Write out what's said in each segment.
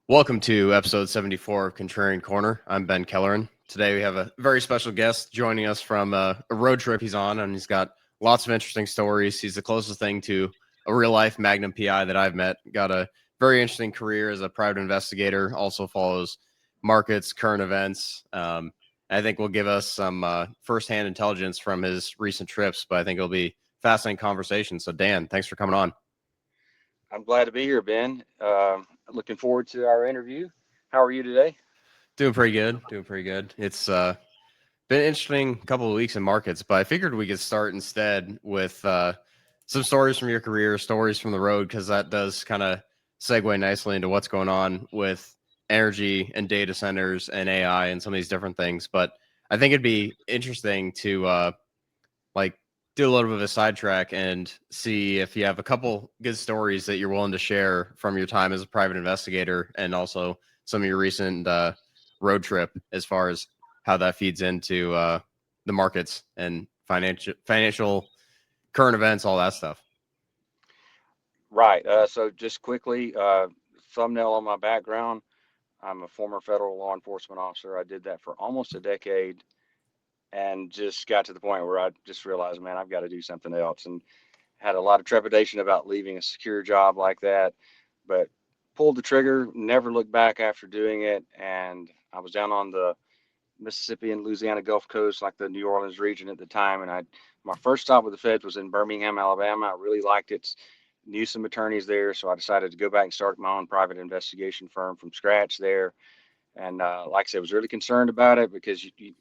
Welcome to episode 74 of Kontrarian Korner. I'm Ben Kellerin. Today we have a very special guest joining us from a road trip he's on, and he's got lots of interesting stories. He's the closest thing to a real-life Magnum PI that I've met. Got a very interesting career as a private investigator, also follows markets, current events. I think will give us some firsthand intelligence from his recent trips, but I think it'll be fascinating conversation. So Dan, thanks for coming on. I'm glad to be here, Ben. Looking forward to our interview. How are you today? Doing pretty good. Doing pretty good. It's been an interesting couple of weeks in markets, but I figured we could start instead with some stories from your career, stories from the road, because that does kind of segue nicely into what's going on with energy and data centers and AI and some of these different things. But I think it'd be interesting to like do a little bit of a sidetrack and see if you have a couple good stories that you're willing to share from your time as a private investigator and also some of your recent road trip as far as how that feeds into the markets and financial current events, all that stuff. Right. So just quickly, thumbnail on my background. I'm a former federal law enforcement officer. I did that for almost a decade and just got to the point where I just realized, man, I've got to do something else, and had a lot of trepidation about leaving a secure job like that, but pulled the trigger, never looked back after doing it. And I was down on the Mississippi and Louisiana Gulf Coast, like the New Orleans region at the time. And my first stop with the feds was in Birmingham, Alabama. I really liked it, knew some attorneys there. So I decided to go back and start my own private investigation firm from scratch there. And like I said, I was really concerned about it because, you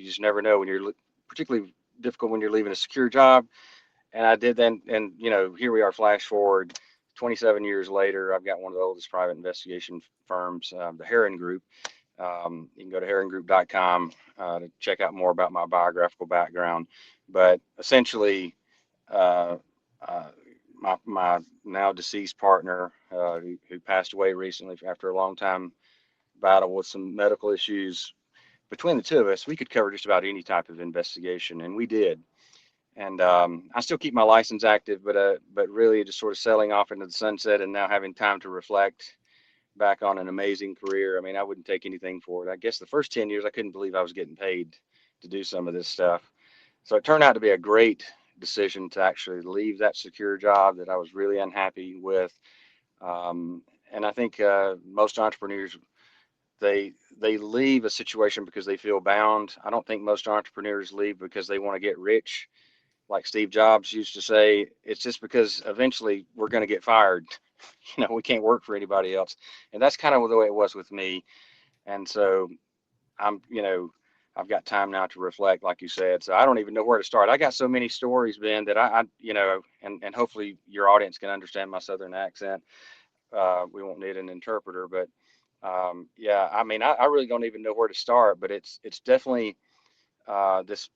just never know when you're, particularly difficult when you're leaving a secure job. And I did then. And, here we are, flash forward 27 years later. I've got one of the oldest private investigation firms, the Herrin Group. You can go to herringroup.com to check out more about my biographical background. But essentially, uh, uh, my now deceased partner, who passed away recently after a long time battle with some medical issues, between the two of us, we could cover just about any type of investigation, and we did. And I still keep my license active, but really just sort of sailing off into the sunset and now having time to reflect back on an amazing career. I mean, I wouldn't take anything for it. I guess the first 10 years, I couldn't believe I was getting paid to do some of this stuff. So it turned out to be a great decision to actually leave that secure job that I was really unhappy with. And I think most entrepreneurs, they leave a situation because they feel bound. I don't think most entrepreneurs leave because they want to get rich. Like Steve Jobs used to say, it's just because eventually we're going to get fired. We can't work for anybody else. And that's kind of the way it was with me. And so I'm, I've got time now to reflect, like you said. So I don't even know where to start. I got so many stories, Ben, that and hopefully your audience can understand my Southern accent. We won't need an interpreter, but yeah, I mean, I really don't even know where to start, but it's definitely this,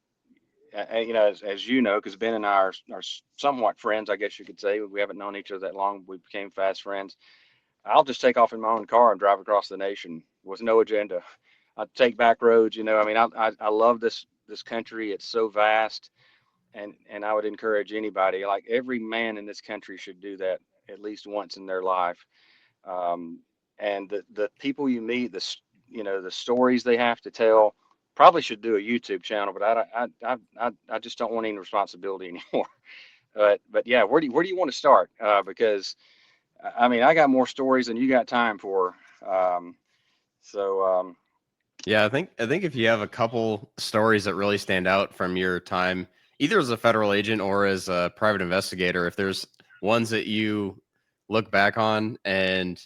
as you know, because Ben and I are somewhat friends, I guess you could say. We haven't known each other that long. We became fast friends. I'll just take off in my own car and drive across the nation with no agenda. I take back roads. I mean, I love this country. It's so vast, and I would encourage anybody, like every man in this country, should do that at least once in their life. Um, and the people you meet, the stories they have to tell. Probably should do a YouTube channel, but I just don't want any responsibility anymore. But yeah, where do you want to start? Because I mean, I got more stories than you got time for. Um, so Yeah, I think if you have a couple stories that really stand out from your time, either as a federal agent or as a private investigator, if there's ones that you look back on and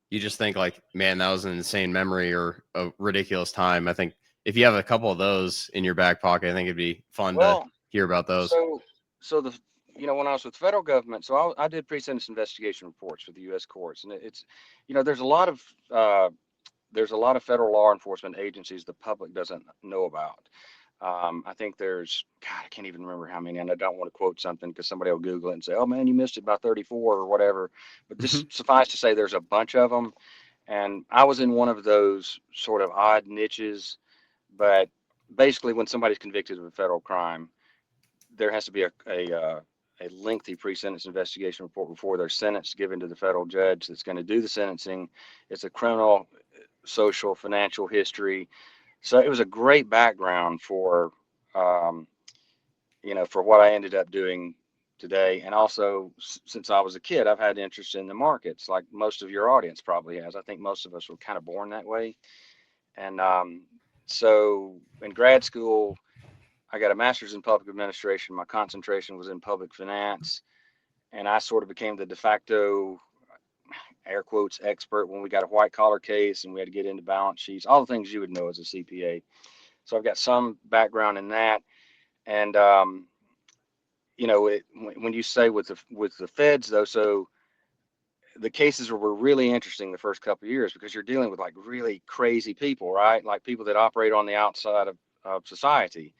you just think like, man, that was an insane memory or a ridiculous time. I think if you have a couple of those in your back pocket, I think it'd be fun to well, hear about those. so the when I was with federal government, so I did pre-sentence investigation reports for the U.S. courts, and it's there's a lot of federal law enforcement agencies the public doesn't know about. I think there's, God, I can't even remember how many, and I don't want to quote something because somebody will Google it and say, oh man, you missed it by 34 or whatever. But just suffice to say, there's a bunch of them. And I was in one of those sort of odd niches. But basically, when somebody's convicted of a federal crime, there has to be a a lengthy pre-sentence investigation report before they're sentenced, given to the federal judge that's going to do the sentencing. It's a criminal, social, financial history. So it was a great background for, um, for what I ended up doing today. And also, since I was a kid, I've had interest in the markets, like most of your audience probably has. I think most of us were kind of born that way. And so in grad school, I got a master's in public administration. My concentration was in public finance. And I sort of became the de facto, air quotes, expert when we got a white collar case and we had to get into balance sheets, all the things you would know as a CPA. So I've got some background in that. And, when you say with the feds though, so the cases were really interesting the first couple of years because you're dealing with like really crazy people, right? Like people that operate on the outside of society,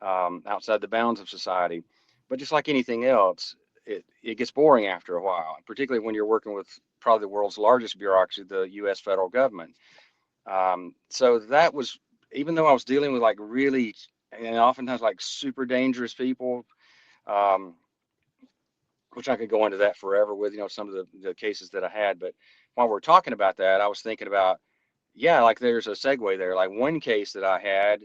outside the bounds of society. But just like anything else, it gets boring after a while, particularly when you're working with probably the world's largest bureaucracy, the U.S. federal government. So that was, even though I was dealing with like really, and oftentimes like super dangerous people, um, which I could go into that forever with, some of the cases that I had. But while we're talking about that, I was thinking about, yeah, like there's a segue there. Like one case that I had,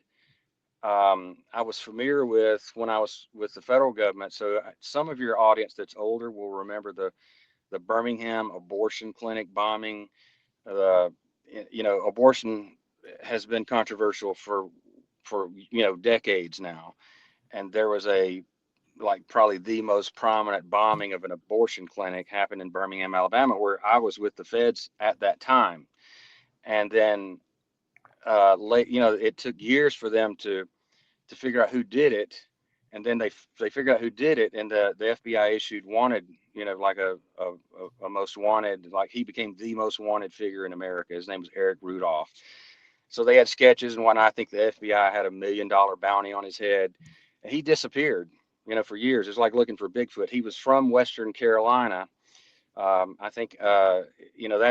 I was familiar with when I was with the federal government. So some of your audience that's older will remember the Birmingham abortion clinic bombing. Uh, Abortion has been controversial for decades now, and there was a like probably the most prominent bombing of an abortion clinic happened in Birmingham, Alabama, where I was with the feds at that time. And then it took years for them to figure out who did it, and then they figured out who did it, and the FBI issued wanted, like a most wanted, like he became the most wanted figure in America. His name was Eric Rudolph. So they had sketches and whatnot. I think the FBI had $1 million bounty on his head, and he disappeared, for years. It's like looking for Bigfoot. He was from Western Carolina. I think that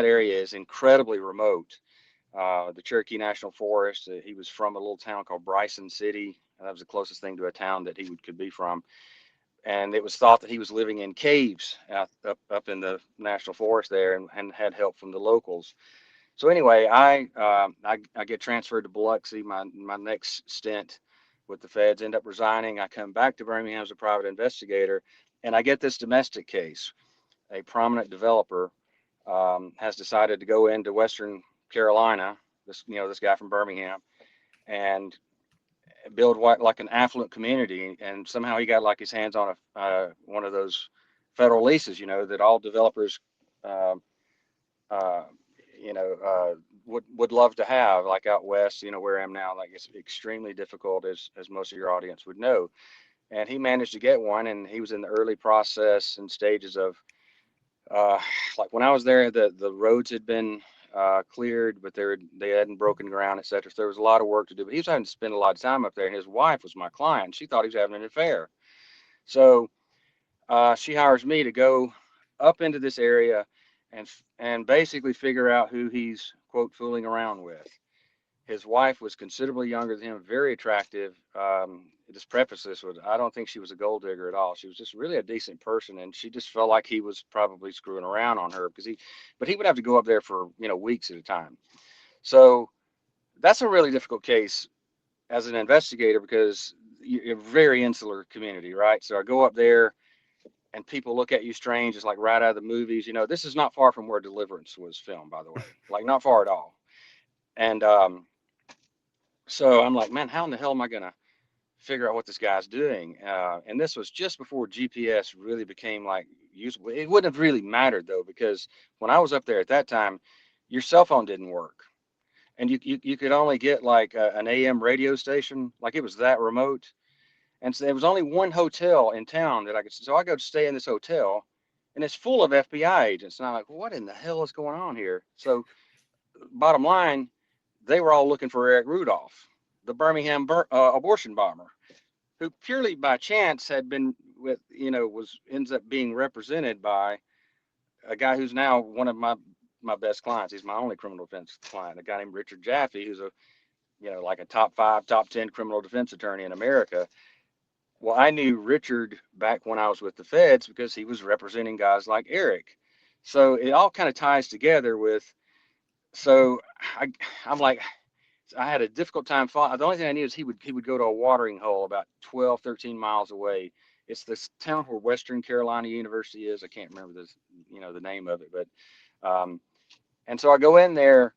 area is incredibly remote. The Cherokee National Forest. He was from a little town called Bryson City. That was the closest thing to a town that he could be from. And it was thought that he was living in caves up in the national forest there, and had help from the locals. So anyway, I get transferred to Biloxi. My next stint with the feds, end up resigning. I come back to Birmingham as a private investigator, and I get this domestic case. A prominent developer has decided to go into Western Carolina. This guy from Birmingham, and build like an affluent community. And somehow he got like his hands on one of those federal leases, that all developers, uh, uh, would love to have, like out west, where I am now. Like it's extremely difficult, as most of your audience would know. And he managed to get one, and he was in the early process and stages of, uh, like when I was there, the roads had been cleared, but they hadn't broken ground, etc. So there was a lot of work to do. But he was having to spend a lot of time up there, and his wife was my client. She thought he was having an affair, so she hires me to go up into this area and basically figure out who he's quote fooling around with. His wife was considerably younger than him, very attractive. Just preface this with, I don't think she was a gold digger at all. She was just really a decent person, and she just felt like he was probably screwing around on her but he would have to go up there for weeks at a time. So that's a really difficult case as an investigator because you're a very insular community, right? So I go up there, and people look at you strange. It's like right out of the movies. This is not far from where Deliverance was filmed, by the way, like not far at all. And so I'm like, man, how in the hell am I gonna figure out what this guy's doing? And this was just before GPS really became like usable. It wouldn't have really mattered though, because when I was up there at that time, your cell phone didn't work, and you could only get like an AM radio station. Like it was that remote, and so there was only one hotel in town that I could. So I go to stay in this hotel, and it's full of FBI agents, and I'm like, what in the hell is going on here? So bottom line, they were all looking for Eric Rudolph, the Birmingham abortion bomber, who purely by chance had been with, ends up being represented by a guy who's now one of my best clients. He's my only criminal defense client, a guy named Richard Jaffe, who's like a top 5, top 10 criminal defense attorney in America. Well, I knew Richard back when I was with the feds because he was representing guys like Eric. So it all kind of ties together with, so I, I'm like, I had a difficult time. The only thing I knew is he would go to a watering hole about 12, 13 miles away. It's this town where Western Carolina University is. I can't remember this, the name of it, but and so I go in there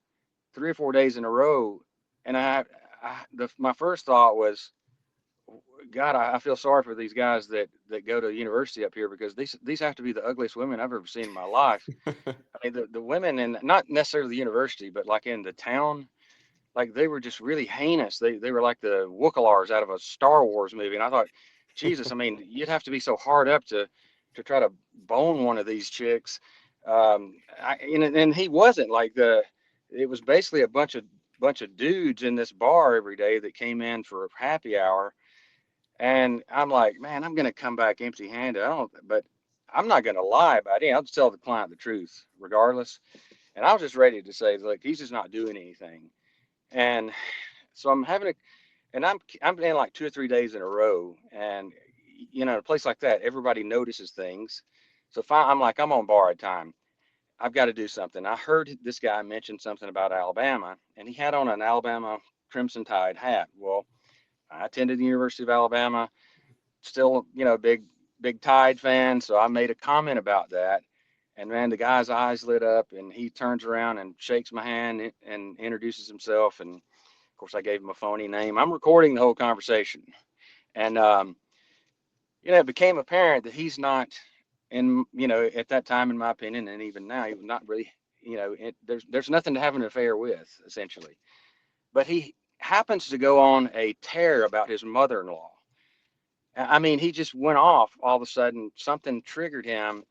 3 or 4 days in a row, and my first thought was, God, I feel sorry for these guys that go to university up here because these have to be the ugliest women I've ever seen in my life. I mean, the women in not necessarily the university, but like in the town, like they were just really heinous. They were like the Wookalars out of a Star Wars movie, and I thought, Jesus, I mean, you'd have to be so hard up to try to bone one of these chicks. And he wasn't like the. It was basically a bunch of dudes in this bar every day that came in for happy hour, and I'm like, man, I'm gonna come back empty-handed. But I'm not gonna lie about it. I'll just tell the client the truth, regardless. And I was just ready to say, look, he's just not doing anything. And so I'm having a, and I'm in like 2 or 3 days in a row, and a place like that, everybody notices things. So I'm like, I'm on borrowed time. I've got to do something. I heard this guy mention something about Alabama, and he had on an Alabama Crimson Tide hat. Well, I attended the University of Alabama, still, big Tide fan. So I made a comment about that. And man, the guy's eyes lit up and he turns around and shakes my hand and introduces himself. And of course, I gave him a phony name. I'm recording the whole conversation. And, it became apparent that he's not, at that time, in my opinion, and even now, he was not really, there's nothing to have an affair with, essentially. But he happens to go on a tear about his mother-in-law. I mean, he just went off all of a sudden. Something triggered him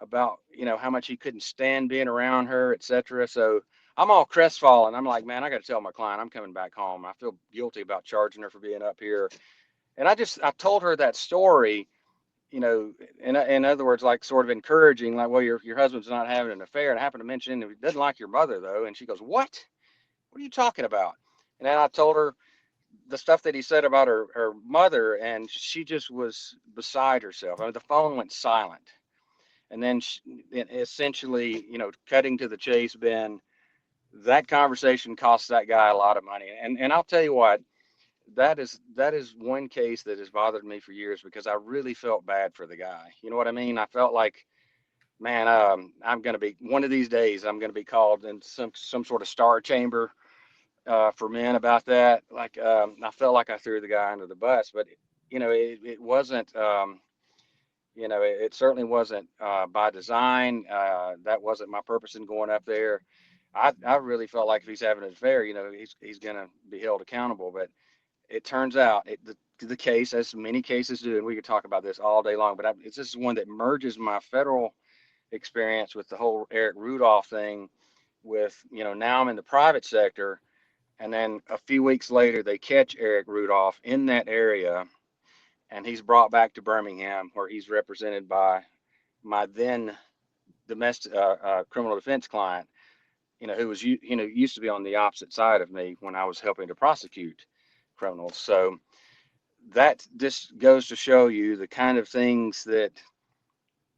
about, how much he couldn't stand being around her, etc. So I'm all crestfallen. I'm like, man, I got to tell my client I'm coming back home. I feel guilty about charging her for being up here. And I told her that story, in other words, like sort of encouraging, like, well, your husband's not having an affair. And I happened to mention he doesn't like your mother, though. And she goes, what? What are you talking about? And then I told her the stuff that he said about her mother, and she just was beside herself. I mean, the phone went silent. And then essentially, cutting to the chase, Ben, that conversation cost that guy a lot of money. And I'll tell you what, that is one case that has bothered me for years because I really felt bad for the guy. You know what I mean? I felt like, man, I'm going to be one of these days. I'm going to be called in some sort of star chamber for men about that. Like I felt like I threw the guy under the bus, but it wasn't. It certainly wasn't by design. That wasn't my purpose in going up there. I really felt like if he's having an affair, he's going to be held accountable. But it turns out the case, as many cases do, and we could talk about this all day long, but it's just one that merges my federal experience with the whole Eric Rudolph thing with, now I'm in the private sector. And then a few weeks later, they catch Eric Rudolph in that area, and he's brought back to Birmingham, where he's represented by my then domestic criminal defense client, who was used to be on the opposite side of me when I was helping to prosecute criminals. So that just goes to show you the kind of things that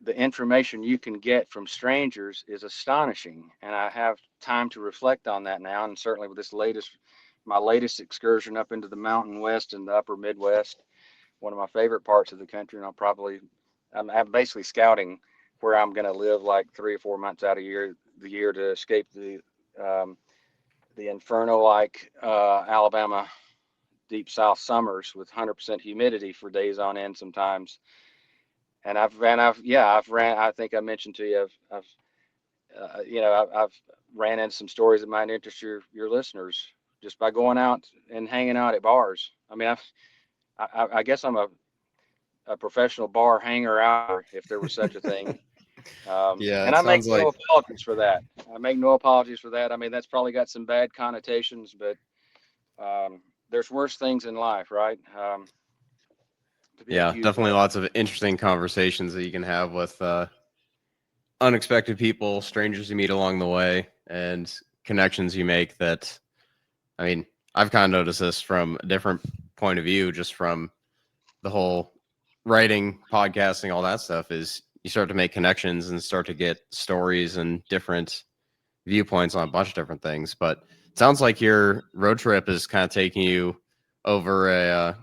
the information you can get from strangers is astonishing. And I have time to reflect on that now. And certainly with my latest excursion up into the Mountain West and the upper Midwest, one of my favorite parts of the country. And I'm basically scouting where I'm going to live like 3 or 4 months out of the year to escape the inferno like Alabama deep South summers with 100% humidity for days on end sometimes. And I've ran. I think I mentioned to you. I've ran into some stories that might interest your listeners just by going out and hanging out at bars. I mean, I guess I'm a professional bar hanger out if there was such a thing. Yeah, And it I make sounds no like apologies for that. I make no apologies for that. I mean, that's probably got some bad connotations, but there's worse things in life, right? To be yeah, accused definitely of. lots of interesting conversations that you can have with unexpected people, strangers you meet along the way, and connections you make that, I mean, I've kind of noticed this from a different point of view, just from the whole writing, podcasting, all that stuff is you start to make connections and start to get stories and different viewpoints on a bunch of different things. But it sounds like your road trip is kind of taking you over an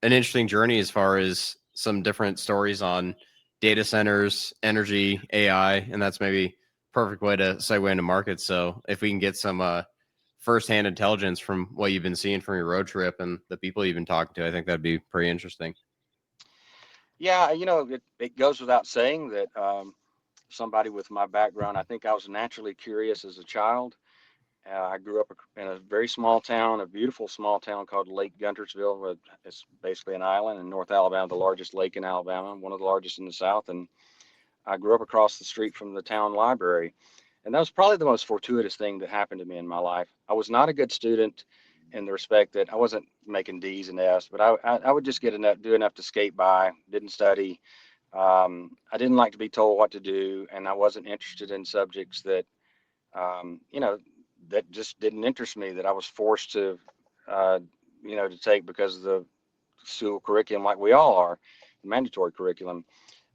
interesting journey as far as some different stories on data centers, energy, AI, and that's maybe perfect way to segue into markets. So if we can get some firsthand intelligence from what you've been seeing from your road trip and the people you've been talking to, I think that'd be pretty interesting. Yeah, it goes without saying that somebody with my background, I think I was naturally curious as a child. I grew up in a very small town, a beautiful small town called Lake Guntersville. It's basically an island in North Alabama, the largest lake in Alabama, one of the largest in the South. And I grew up across the street from the town library. And that was probably the most fortuitous thing that happened to me in my life. I was not a good student in the respect that I wasn't making D's and F's, but I would just do enough to skate by, didn't study. I didn't like to be told what to do, and I wasn't interested in subjects that, um, you know, that just didn't interest me, that I was forced uh, to take because of the school curriculum, like we all are, mandatory curriculum.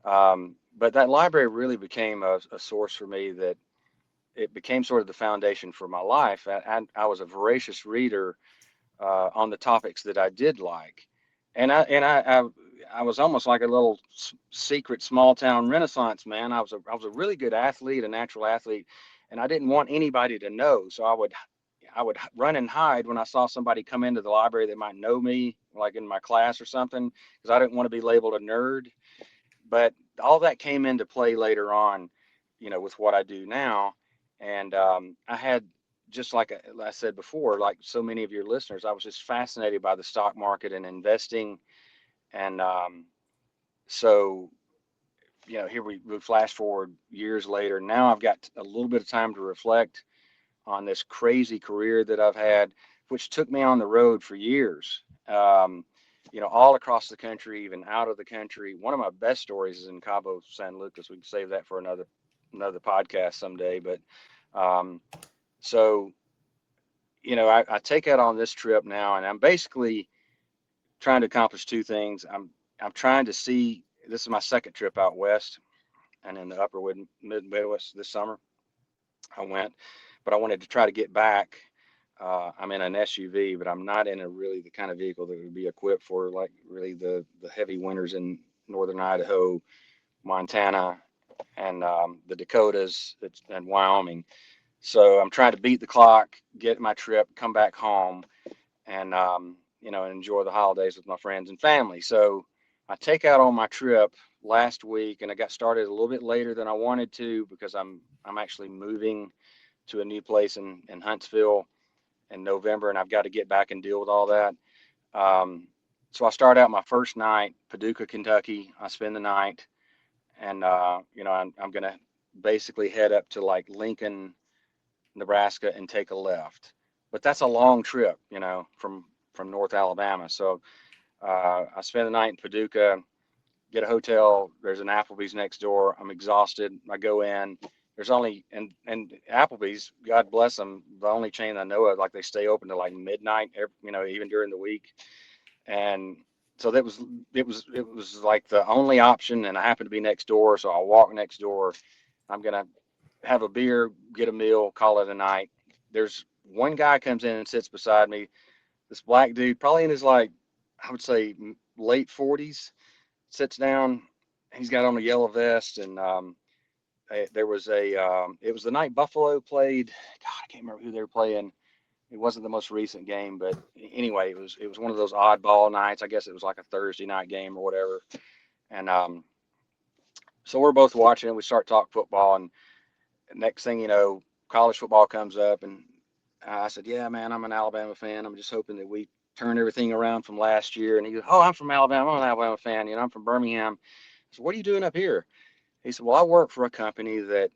But that library really became a source for me that it became sort of the foundation for my life. I was a voracious reader on the topics that I did like, and I was almost like a little secret small town Renaissance man. I was a really good athlete, a natural athlete, and I didn't want anybody to know. So I would run and hide when I saw somebody come into the library that might know me, like in my class or something, because I didn't want to be labeled a nerd. But all that came into play later on, with what I do now. And I had, just like I said before, like so many of your listeners, I was just fascinated by the stock market and investing. And so, here we flash forward years later. Now I've got a little bit of time to reflect on this crazy career that I've had, which took me on the road for years. All across the country, even out of the country. One of my best stories is in Cabo San Lucas. We can save that for another podcast someday. But um, so I take out on this trip now, and I'm basically trying to accomplish two things. I'm trying to see. This is my second trip out west, and in the upper Midwest this summer. I went, but I wanted to try to get back. I'm in an SUV, but I'm not in a really the kind of vehicle that would be equipped for like really the heavy winters in northern Idaho, Montana, and the Dakotas and Wyoming. So I'm trying to beat the clock, get my trip, come back home, and enjoy the holidays with my friends and family. So I take out on my trip last week, and I got started a little bit later than I wanted to because I'm actually moving to a new place in Huntsville in November, and I've got to get back and deal with all that. Um, so I start out my first night, Paducah, Kentucky. I spend the night, and I'm gonna basically head up to like Lincoln, Nebraska, and take a left. But that's a long trip, from North Alabama. So I spend the night in Paducah, get a hotel. There's an Applebee's next door. I'm exhausted. I go in. There's only and Applebee's, God bless them, the only chain I know of, like they stay open to like midnight, even during the week. And so it was like the only option, and I happened to be next door, so I walk next door. I'm gonna have a beer, get a meal, call it a night. There's one guy comes in and sits beside me. This black dude, probably in his like, I would say late 40s, sits down. He's got on a yellow vest, and there was it was the night Buffalo played. God, I can't remember who they were playing. It wasn't the most recent game, but anyway, it was one of those oddball nights. I guess it was like a Thursday night game or whatever. And so we're both watching, and we start talking football, and next thing you know, college football comes up, and I said, "Yeah, man, I'm an Alabama fan. I'm just hoping that we turn everything around from last year." And he goes, "Oh, I'm from Alabama. I'm an Alabama fan. I'm from Birmingham." I said, "What are you doing up here?" He said, "Well, I work for a company that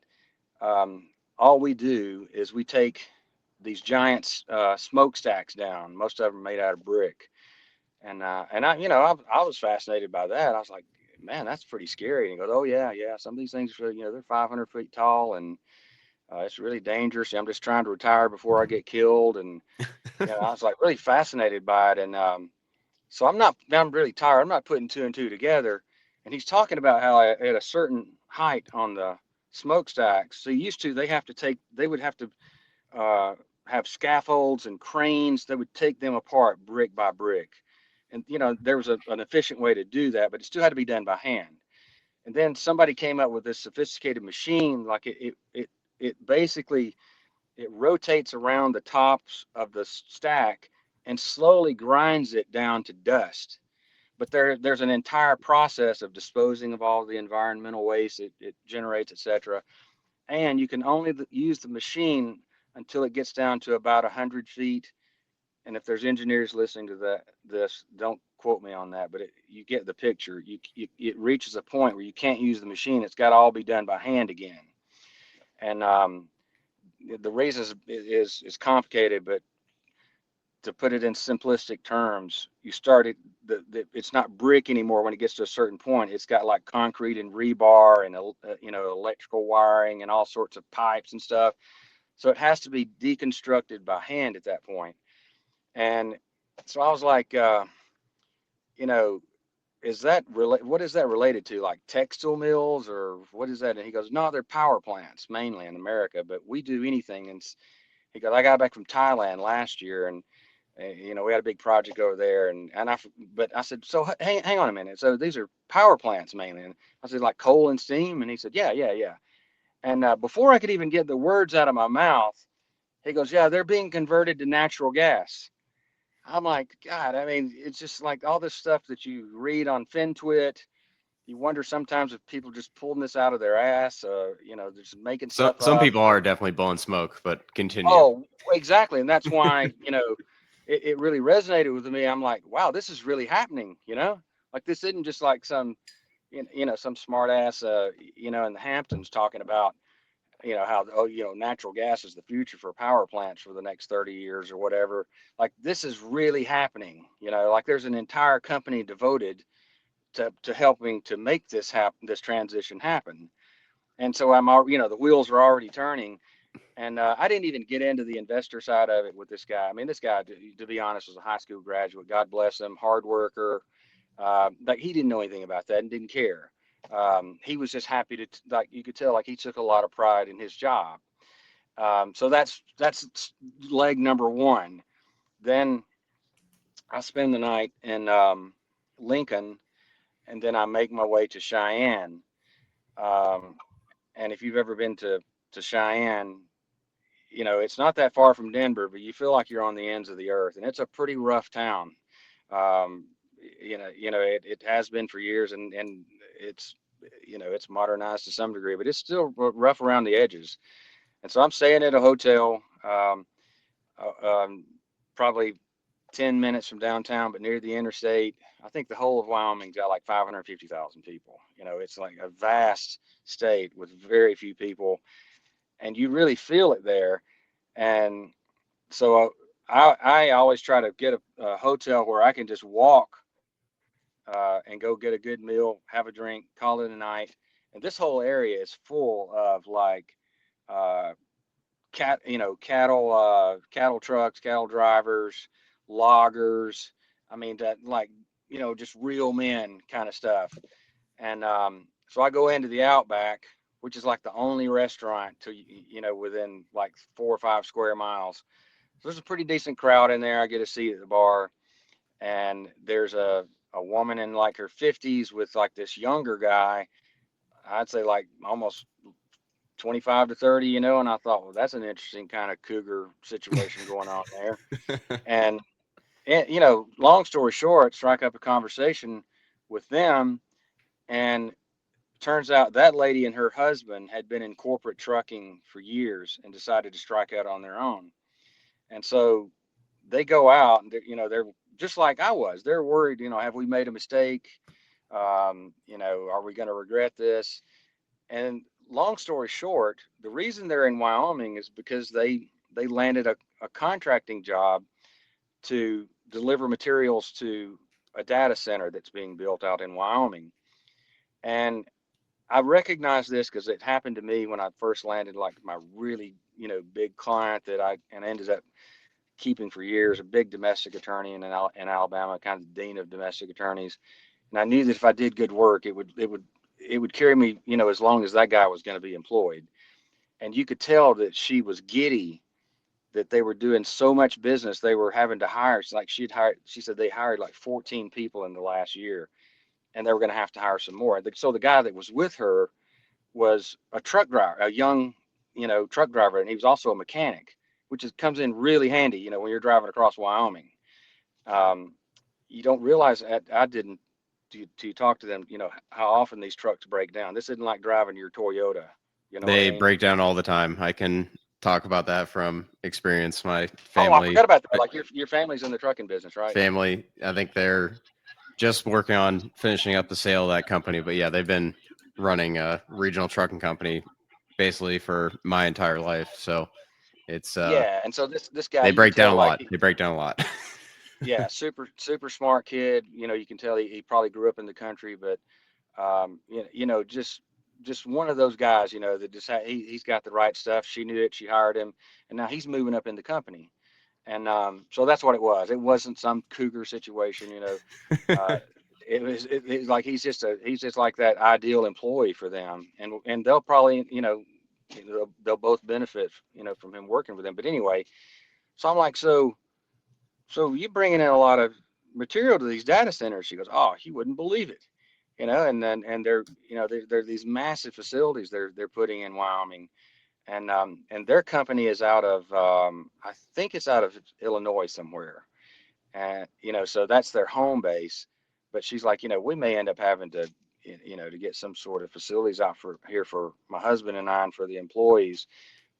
all we do is we take these giant smokestacks down. Most of them made out of brick." And I was fascinated by that. I was like, "Man, that's pretty scary." And he goes, "Oh yeah, yeah. Some of these things, they're 500 feet tall, and it's really dangerous. I'm just trying to retire before I get killed." And I was like really fascinated by it. And So I'm really tired. I'm not putting two and two together. And he's talking about how at a certain height on the smokestacks, so they would have to uh, have scaffolds and cranes that would take them apart brick by brick. And, there was an efficient way to do that, but it still had to be done by hand. And then somebody came up with this sophisticated machine, like it basically it rotates around the tops of the stack and slowly grinds it down to dust. But there's an entire process of disposing of all the environmental waste it generates, etc. And you can only use the machine until it gets down to about 100 feet. And if there's engineers listening to this, don't quote me on that, but you get the picture. It reaches a point where you can't use the machine. It's got to all be done by hand again. And the reason is complicated, but to put it in simplistic terms, you started it's not brick anymore. When it gets to a certain point, it's got like concrete and rebar and electrical wiring and all sorts of pipes and stuff. So it has to be deconstructed by hand at that point. And so I was like, you know, what is that related to? Like textile mills or what is that? And he goes, no, they're power plants mainly in America, but we do anything. And he goes, I got back from Thailand last year, and we had a big project over there, but I said, so hang on a minute. So these are power plants mainly, and I said, like coal and steam, and he said, yeah, yeah, yeah. And before I could even get the words out of my mouth, he goes, yeah, they're being converted to natural gas. I'm like, God, I mean, it's just like all this stuff that you read on FinTwit. You wonder sometimes if people just pulling this out of their ass, just making So stuff some up. people are definitely blowing smoke, but continue. Oh, exactly. And that's why, it really resonated with me. I'm like, wow, this is really happening, like this isn't just like some smart ass, in the Hamptons talking about, how, natural gas is the future for power plants for the next 30 years or whatever. Like this is really happening, like there's an entire company devoted to helping to make this happen, this transition happen. And so the wheels are already turning. And I didn't even get into the investor side of it with this guy. I mean, this guy, to be honest, was a high school graduate. God bless him, hard worker. Like he didn't know anything about that and didn't care. He was just happy to, like you could tell, like he took a lot of pride in his job. So that's leg number one. Then I spend the night in Lincoln, and then I make my way to Cheyenne. Um, and if you've ever been to Cheyenne, it's not that far from Denver, but you feel like you're on the ends of the earth, and it's a pretty rough town. Um, it has been for years, and it's modernized to some degree, but it's still rough around the edges. And so I'm staying at a hotel, probably 10 minutes from downtown, but near the interstate. I think the whole of Wyoming's got like 550,000 people. It's like a vast state with very few people, and you really feel it there. And so I always try to get a hotel where I can just walk and go get a good meal, have a drink, call it a night. And this whole area is full of like uh, cattle trucks, cattle drivers, loggers. I mean, that like, just real men kind of stuff. And so I go into the Outback, which is like the only restaurant within like 4 or 5 square miles. So there's a pretty decent crowd in there. I get a seat at the bar, and there's a woman in like her 50s with like this younger guy. I'd say like almost 25 to 30, and I thought, well, that's an interesting kind of cougar situation going on there. And, long story short, strike up a conversation with them. And turns out that lady and her husband had been in corporate trucking for years and decided to strike out on their own. And so they go out and they're just like I was. They're worried, have we made a mistake? Are we going to regret this? And long story short, the reason they're in Wyoming is because they landed a contracting job to deliver materials to a data center that's being built out in Wyoming. And I recognize this because it happened to me when I first landed, like my really, big client that I ended up keeping for years, a big domestic attorney in Alabama, kind of dean of domestic attorneys. And I knew that if I did good work, it would carry me, as long as that guy was going to be employed. And you could tell that she was giddy that they were doing so much business, they were having to hire. It's like she said they hired like 14 people in the last year, and they were going to have to hire some more. So the guy that was with her was a truck driver, a young, truck driver, and he was also a mechanic, which comes in really handy, when you're driving across Wyoming. Um, you don't realize that I didn't to talk to them, how often these trucks break down. This isn't like driving your Toyota. You know what I They mean? break down all the time. I can talk about that from experience. My Oh, I family, forgot about that. Like your family's in the trucking business, right? I think they're just working on finishing up the sale of that company. But yeah, they've been running a regional trucking company basically for my entire life. So it's Yeah. And so this guy, they you can break down tell, a like, lot. They break down a lot. yeah, super smart kid. You can tell he probably grew up in the country, but just one of those guys, that just he's got the right stuff. She knew it. She hired him, and now he's moving up in the company. And so that's what it was. It wasn't some cougar situation. Uh, it was like he's just like that ideal employee for them, and they'll probably they'll both benefit from him working with them. But anyway, so I'm like, so you bringing in a lot of material to these data centers? She goes, oh, you wouldn't believe it. And they're they're these massive facilities they're putting in Wyoming, and their company is out of I think it's out of Illinois somewhere, and so that's their home base. But she's like, we may end up having to to get some sort of facilities out for here for my husband and I and for the employees,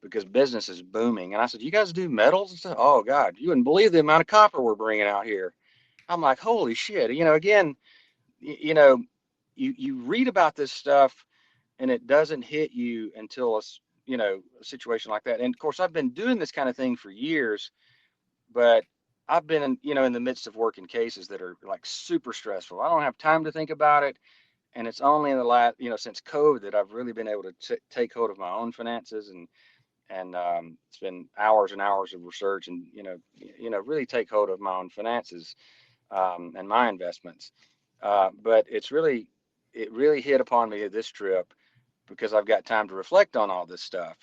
because business is booming. And I said, you guys do metals and stuff? Oh God, you wouldn't believe the amount of copper we're bringing out here. I'm like, holy shit. Again, you know, you read about this stuff and it doesn't hit you until a situation like that. And of course, I've been doing this kind of thing for years, but I've been in the midst of working cases that are like super stressful. I don't have time to think about it. And it's only in the last, since COVID that I've really been able to take hold of my own finances, and it's been hours and hours of research, and really take hold of my own finances, and my investments. But it really hit upon me at this trip because I've got time to reflect on all this stuff.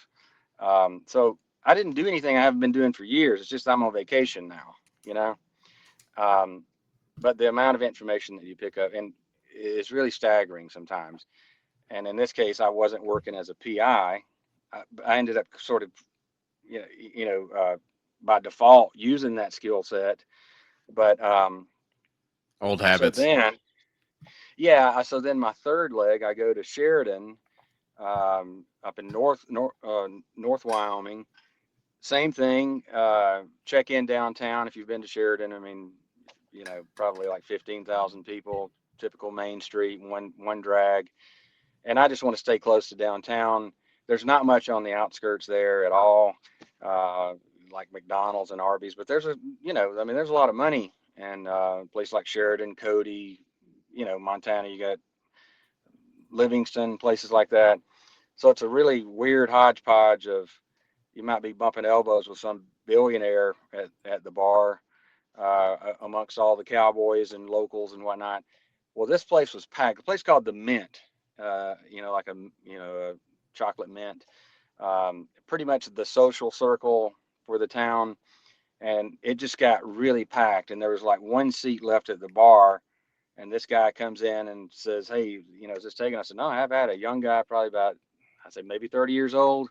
So I didn't do anything I haven't been doing for years. It's just I'm on vacation now, you know. Um, but the amount of information that you pick up and is really staggering sometimes. And in this case, I wasn't working as a PI. I ended up sort of, by default using that skill set. But Old so habits. then, yeah, so then my third leg, I go to Sheridan, up in North Wyoming. Same thing. Check in downtown if you've been to Sheridan. I mean, probably like 15,000 people, typical Main Street, one drag. And I just want to stay close to downtown. There's not much on the outskirts there at all, uh, like McDonald's and Arby's, but there's a lot of money. And a place like Sheridan, Cody, Montana, you got Livingston, places like that. So it's a really weird hodgepodge of, you might be bumping elbows with some billionaire at the bar, amongst all the cowboys and locals and whatnot. Well, this place was packed. A place called the Mint, like a chocolate mint, pretty much the social circle for the town. And it just got really packed. And there was like one seat left at the bar. And this guy comes in and says, hey, is this taken? I said, no, I have had a young guy, probably about, I said, maybe 30 years old.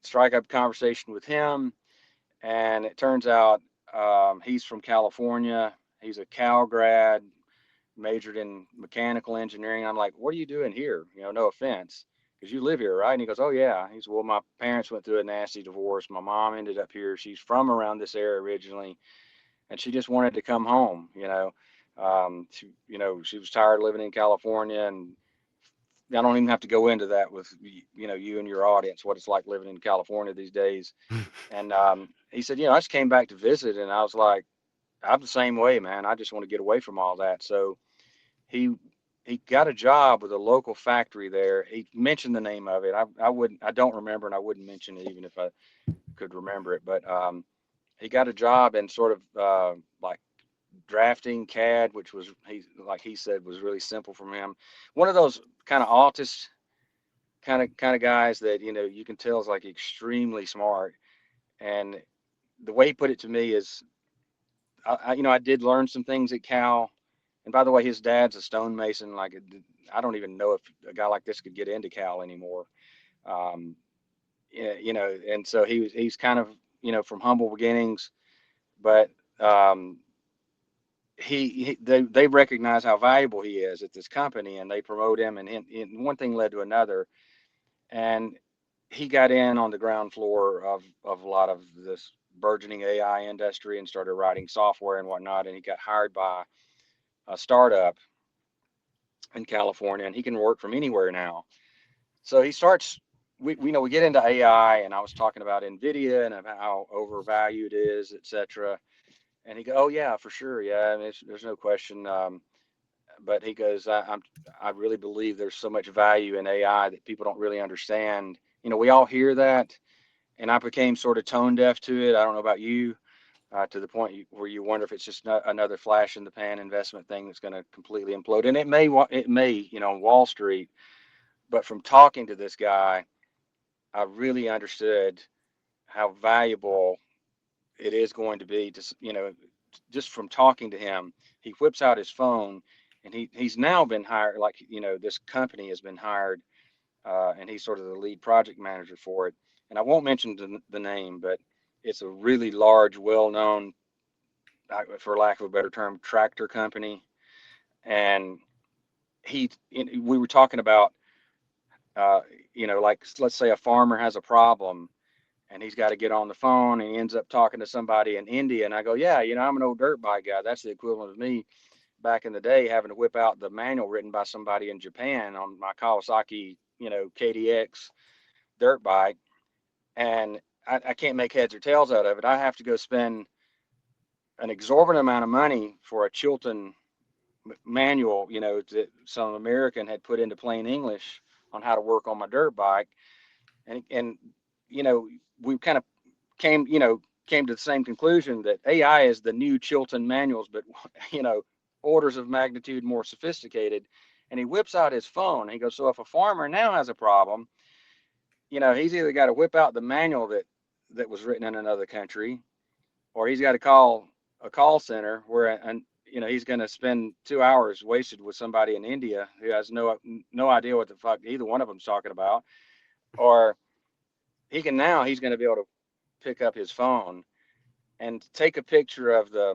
Strike up conversation with him. And it turns out he's from California. He's a Cal grad, majored in mechanical engineering. I'm like, what are you doing here? No offense, because you live here, right? And he goes, oh yeah. He's, well, my parents went through a nasty divorce. My mom ended up here. She's from around this area originally, and she just wanted to come home. She was tired of living in California, and I don't even have to go into that with you and your audience, what it's like living in California these days. And he said, I just came back to visit, and I was like, I'm the same way, man. I just want to get away from all that. So he he got a job with a local factory there. He mentioned the name of it. I don't remember, and I wouldn't mention it even if I could remember it. But he got a job in sort of like drafting CAD, which was he said was really simple for him. One of those kind of autist kind of guys that you can tell is like extremely smart. And the way he put it to me is, I did learn some things at Cal. And by the way, his dad's a stonemason. Like, I don't even know if a guy like this could get into Cal anymore. Um, yeah, and so he's kind of, from humble beginnings, but they recognize how valuable he is at this company, and they promote him, and one thing led to another, and he got in on the ground floor of a lot of this burgeoning AI industry and started writing software and whatnot, and he got hired by a startup in California, and he can work from anywhere now. So he starts. We get into AI, and I was talking about NVIDIA and how overvalued it is, et cetera. And he goes, "Oh yeah, for sure, yeah, I mean, there's no question." But he goes, I really believe there's so much value in AI that people don't really understand. We all hear that, and I became sort of tone deaf to it. I don't know about you, to the point where you wonder if it's just another flash in the pan investment thing that's going to completely implode. And it may, Wall Street. But from talking to this guy, I really understood how valuable it is going to be to, just from talking to him. He whips out his phone, and he's now been hired, like, this company has been hired, and he's sort of the lead project manager for it. And I won't mention the name, but it's a really large, well-known, for lack of a better term, tractor company. And we were talking about, like, let's say a farmer has a problem, and he's got to get on the phone, and he ends up talking to somebody in India. And I go, yeah, I'm an old dirt bike guy. That's the equivalent of me back in the day having to whip out the manual written by somebody in Japan on my Kawasaki, KDX dirt bike. And I can't make heads or tails out of it. I have to go spend an exorbitant amount of money for a Chilton manual, that some American had put into plain English on how to work on my dirt bike. And we kind of came to the same conclusion that AI is the new Chilton manuals, but orders of magnitude more sophisticated. And he whips out his phone. And he goes, so if a farmer now has a problem, he's either got to whip out the manual that was written in another country, or he's got to call a call center where, and he's going to spend 2 hours wasted with somebody in India who has no idea what the fuck either one of them's talking about. Or he's going to be able to pick up his phone and take a picture of the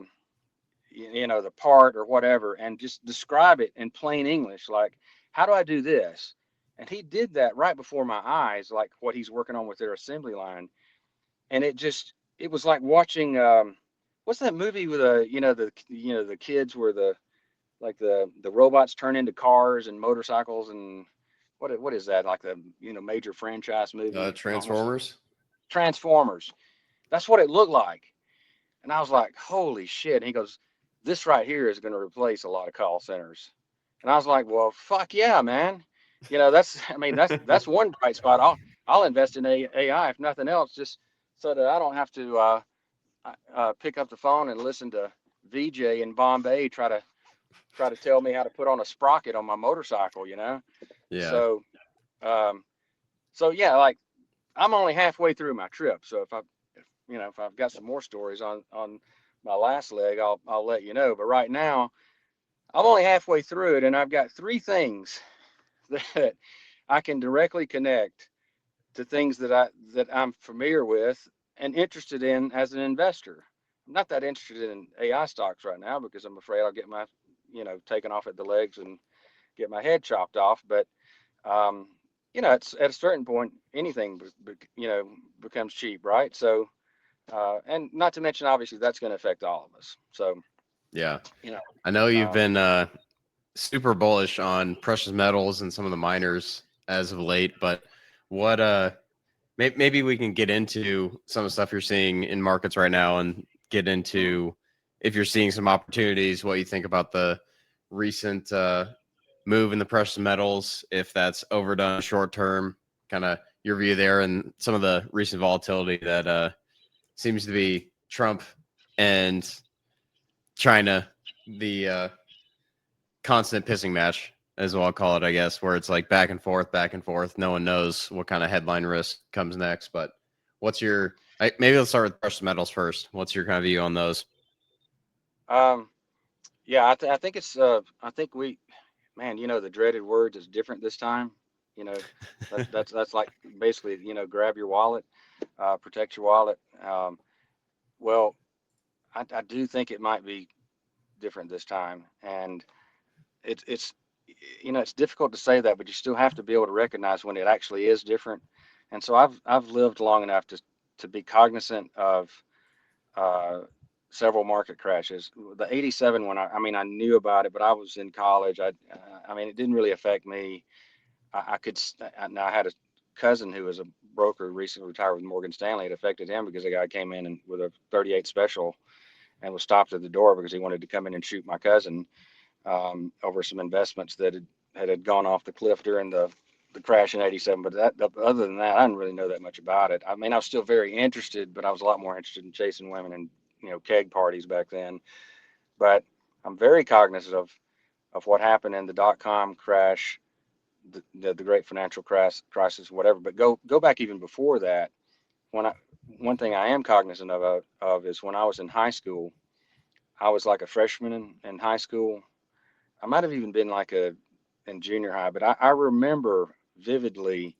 part or whatever, and just describe it in plain English, like, how do I do this? And he did that right before my eyes, like what he's working on with their assembly line. And it was like watching, what's that movie with the kids where the robots turn into cars and motorcycles, and what is that, like the major franchise movie? Transformers. Transformers. That's what it looked like. And I was like, holy shit. And he goes, this right here is going to replace a lot of call centers. And I was like, well, fuck yeah, man. That's one bright spot. I'll invest in AI, if nothing else, just so that I don't have to pick up the phone and listen to VJ in Bombay try to tell me how to put on a sprocket on my motorcycle, Yeah. So, so yeah, like, I'm only halfway through my trip. So if I've got some more stories on my last leg, I'll let you know. But right now, I'm only halfway through it, and I've got 3 things that I can directly connect to things that I'm familiar with and interested in as an investor. I'm not that interested in AI stocks right now because I'm afraid I'll get my taken off at the legs and get my head chopped off. But it's at a certain point, anything becomes cheap, right? So. And not to mention, obviously, that's going to affect all of us. So, yeah, I know you've been super bullish on precious metals and some of the miners as of late, but what maybe we can get into some of the stuff you're seeing in markets right now and get into if you're seeing some opportunities, what you think about the recent move in the precious metals, if that's overdone short term, kind of your view there, and some of the recent volatility that seems to be Trump and China, the constant pissing match, as well I'll call it, I guess, where it's like back and forth, back and forth. No one knows what kind of headline risk comes next. But what's your maybe let's start with precious metals first. What's your kind of view on those? Um, yeah, I think it's I think man, the dreaded words is different this time. You know, that's like basically, grab your wallet, protect your wallet. Well, I do think it might be different this time, and it's it's difficult to say that, but you still have to be able to recognize when it actually is different. And so I've lived long enough to be cognizant of uh, several market crashes. The '87 one, I mean, I knew about it, but I was in college. I mean, it didn't really affect me. I could now I had a cousin who was a broker recently retired with Morgan Stanley. It affected him because a guy came in and with a 38 special and was stopped at the door because he wanted to come in and shoot my cousin over some investments that had gone off the cliff during the crash in '87. But other than that, I didn't really know that much about it. I mean, I was still very interested, but I was a lot more interested in chasing women and keg parties back then. But I'm very cognizant of what happened in the dot-com crash, the great financial crisis, whatever. But go back even before that. When I One thing I am cognizant of is when I was in high school. I was like a freshman in high school. I might have even been like in junior high, but I remember vividly